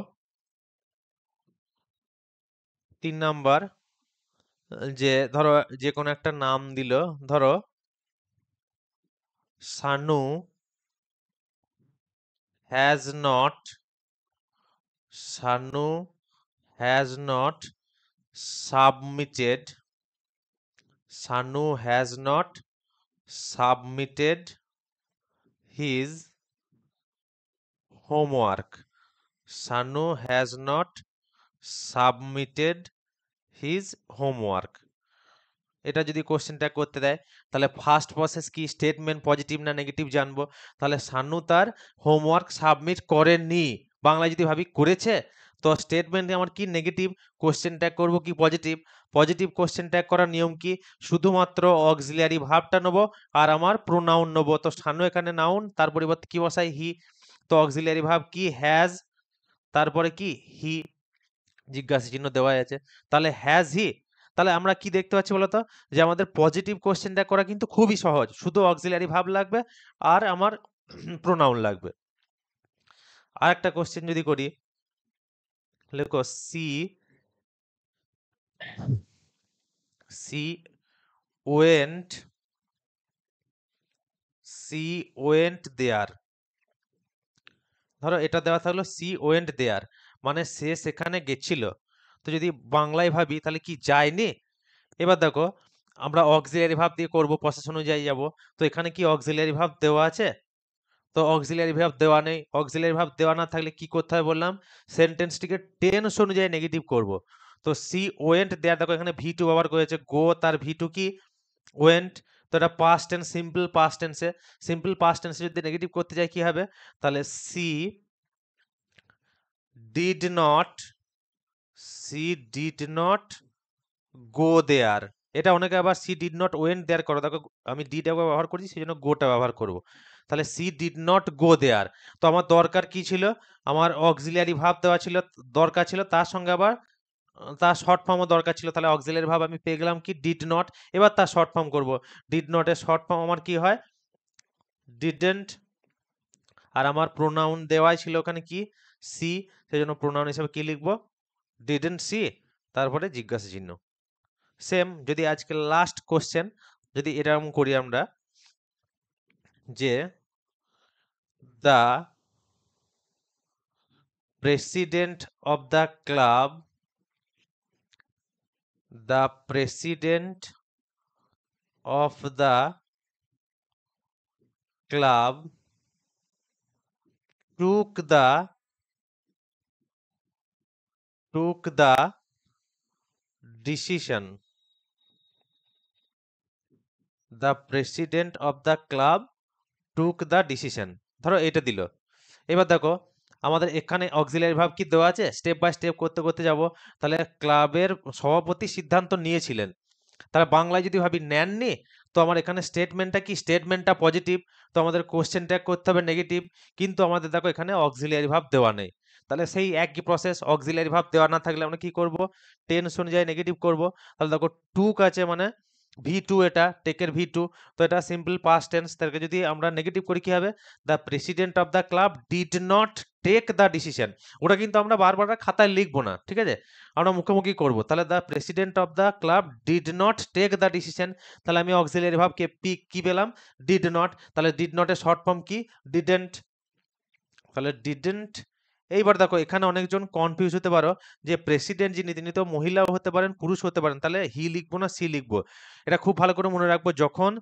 3 নাম্বার, যে ধরো যে কোনো একটা নাম দিল, ধরো Sanu has not Sanu has not submitted Sanu has not submitted his homework. Sanu has not submitted his homework. এটা যদি কোশ্চেন ট্যাগ করতে দেয়, তাহলে ফার্স্ট প্রসেস কি, স্টেটমেন্ট পজিটিভ না নেগেটিভ জানবো। তাহলে সানু তার হোমওয়ার্ক সাবমিট করেনি, বাংলায় যদি ভাবি করেছে, তো স্টেটমেন্টে আমার কি নেগেটিভ, কোশ্চেন ট্যাগ করব কি পজিটিভ। পজিটিভ কোশ্চেন ট্যাগ করার নিয়ম কি, শুধুমাত্র অক্সিলিয়ারি ভার্বটা নেবো আর আমার প্রোনাউন নেবো। তো সানু এখানে নাউন, তার পরিবর্তে কি বসাই, হি। তো অক্সিলিয়ারি ভার্ব কি, হ্যাজ, তারপরে কি হি, জিজ্ঞাসা চিহ্ন দেওয়া আছে। তাহলে হ্যাজ হি। তাহলে আমরা কি দেখতে পাচ্ছি বলতো, যে আমাদের পজিটিভ কোশ্চেনটা করা কিন্তু খুবই সহজ, শুধু অক্সিলারি ভার্ব লাগবে আর আমার প্রোনাউন লাগবে। আর একটা কোশ্চেন যদি করি, লেখো সি ওয়েন্ট দেয়ার। ধরো এটা দেওয়া থাকলো সি ওয়েন্ট দেয়ার, মানে সে সেখানে গেছিল। তো যদি বাংলায় ভাবি তাহলে কি যায়নি। এবার দেখো আমরা অক্সিলিয়ারি ভার্ব দিয়ে করব, প্রসেস অনুযায়ী যাব। তো এখানে কি অক্সিলিয়ারি ভার্ব দেওয়া আছে, তো অক্সিলিয়ারি ভার্ব দেওয়া নেই। অক্সিলিয়ারি ভার্ব দেওয়া না থাকলে কি করতে হবে বললাম, সেন্টেন্সটিকে টেন্স অনুযায়ী নেগেটিভ করব। তো সি ওয়েন্ট দেয়ার, দেখো এখানে ভি টু ব্যবহার করেছে, গো তার ভি টু কি ওয়েন্ট। তো এটা পাস্ট টেন্স, সিম্পল পাস্ট টেন্সে যদি নেগেটিভ করতে যাই কি হবে, তাহলে she did not she did not go there. এটা অনেকে আবার she did not went there করো, দেখো আমি ডিড একবার ব্যবহার করছি সেই জন্য গোটা ব্যবহার করব। তাহলে সি ডিড নট গো দেয়ার। তো আমার দরকার কি ছিল, আমার অক্সিলিয়ারি ভার্ব দেওয়া ছিল, দরকার ছিল তার সঙ্গে আবার তার শর্ট ফর্মও দরকার ছিল। তাহলে অক্সিলিয়ারি ভার্ব আমি পেয়ে গেলাম কি ডিড নট। এবার তার শর্ট ফর্ম করব, ডিড নট এর শর্ট ফর্ম আমার কি হয়, ডিডেন্ট। আর আমার প্রোনাউন দেওয়াই ছিল ওখানে কি সি, সেই জন্য প্রোনাউন হিসেবে কি লিখবো, ডিডেন্ট সি, তারপরে জিজ্ঞাসা চিহ্ন। সেম যদি আজকে লাস্ট কোশ্চেন যদি এরকম করি আমরা, যে the president of the club the president of the club took the took the decision, the president of the club took the decision, ধরো এটা দিল। এবার দেখো আমাদের এখানে অক্সিলারি ভার্ব কি দেওয়া আছে, স্টেপ বাই স্টেপ করতে করতে যাব। তাহলে ক্লাবের সভাপতি সিদ্ধান্ত নিয়েছিলেন, তাহলে বাংলায় যদি ভাবি নেননি, তো আমার এখানে স্টেটমেন্টটা কি, স্টেটমেন্টটা পজিটিভ, তো আমাদের কোশ্চেন ট্যাগ করতে হবে নেগেটিভ, কিন্তু আমাদের দেখো এখানে অক্সিলিয়ারি ভার্ব দেওয়া নেই। তাহলে সেই একই প্রসেস, অক্সিলিয়ারি ভার্ব দেওয়া না থাকলে আমরা কি করব, টেন্স অনুযায়ী নেগেটিভ করব। তাহলে দেখো টুক আছে মানে V2, এটা টেকের V2, তো এটা সিম্পল পাস্ট টেন্স, তাকে যদি আমরা নেগেটিভ করি কি হবে, the president of the club did not take the decision. ওটা কিন্তু আমরা বারবার খাতায় লিখবো না, ঠিক আছে, আমরা মুখোমুখি করব। তাহলে the president of the club did not take the decision, তাহলে আমি অক্সিলিয়ারি ভার্ব কি পেলাম, ডিড নট। তাহলে ডিড নটের শর্ট ফর্ম কি, ডিডেন্ট, তাহলে ডিডেন্ট। এইবার দেখো এখানে অনেকজন কনফিউজ হতে পারো যে প্রেসিডেন্ট যিনি তিনি তো মহিলাও হতে পারেন পুরুষ হতে পারেন, তাহলে হি লিখবো না সি লিখবো। এটা খুব ভালো করে মনে রাখবো, যখন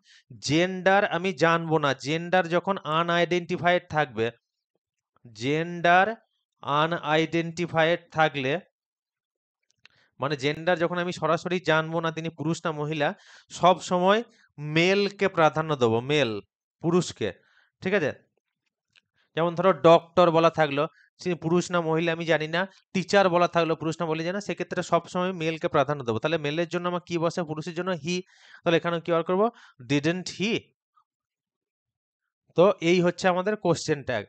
জেন্ডার আমি জানবো না, জেন্ডার যখন আনআইডেন্টিফাইড থাকবে, জেন্ডার আনআইডেন্টিফাইড থাকলে মানে জেন্ডার যখন আমি সরাসরি জানবো না তিনি পুরুষ না মহিলা, সব সময় মেলকে প্রাধান্য দেবো, মেল, পুরুষকে, ঠিক আছে। যেমন ধরো ডক্টর বলা থাকলো, সে পুরুষ না মহিলা আমি জানি না, টিচার বলা থাকলো পুরুষ না মহিলা জানি না, সেক্ষেত্রে সবসময় মেলকে প্রাধান্য দেবো। তাহলে মেলের জন্য আমার কি বসে, পুরুষের জন্য হি, তাহলে এখানে কি আর করবো, ডিডেন্ট হি। তো এই হচ্ছে আমাদের কোশ্চেন ট্যাগ।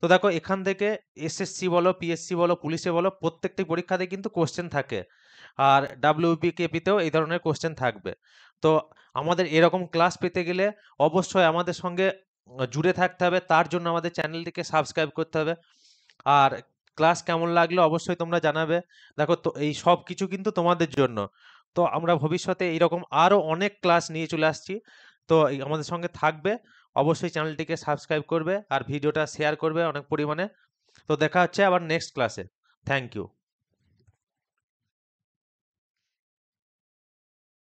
তো দেখো এখান থেকে এসএসসি বলো, পিএসসি বলো, পুলিশে বলো, প্রত্যেকটি পরীক্ষাতে কিন্তু কোশ্চেন থাকে, আর ডাব্লিউপি কেপিতেও এই ধরনের কোশ্চেন থাকবে। তো আমাদের এরকম ক্লাস পেতে গেলে অবশ্যই আমাদের সঙ্গে জুড়ে থাকতে হবে, তার জন্য আমাদের চ্যানেলটিকে সাবস্ক্রাইব করতে হবে। আর ক্লাস কেমন লাগলো অবশ্যই তোমরা জানাবে। দেখো তো এই সব কিছু কিন্তু তোমাদের জন্য। তো আমরা ভবিষ্যতে এইরকম আরো অনেক ক্লাস নিয়ে চলে আসছি, তো আমাদের সঙ্গে থাকবে। অবশ্যই চ্যানেলটিকে সাবস্ক্রাইব করবে আর ভিডিওটা শেয়ার করবে অনেক পরিমাণে। তো দেখা হচ্ছে আবার নেক্সট ক্লাসে। Thank you.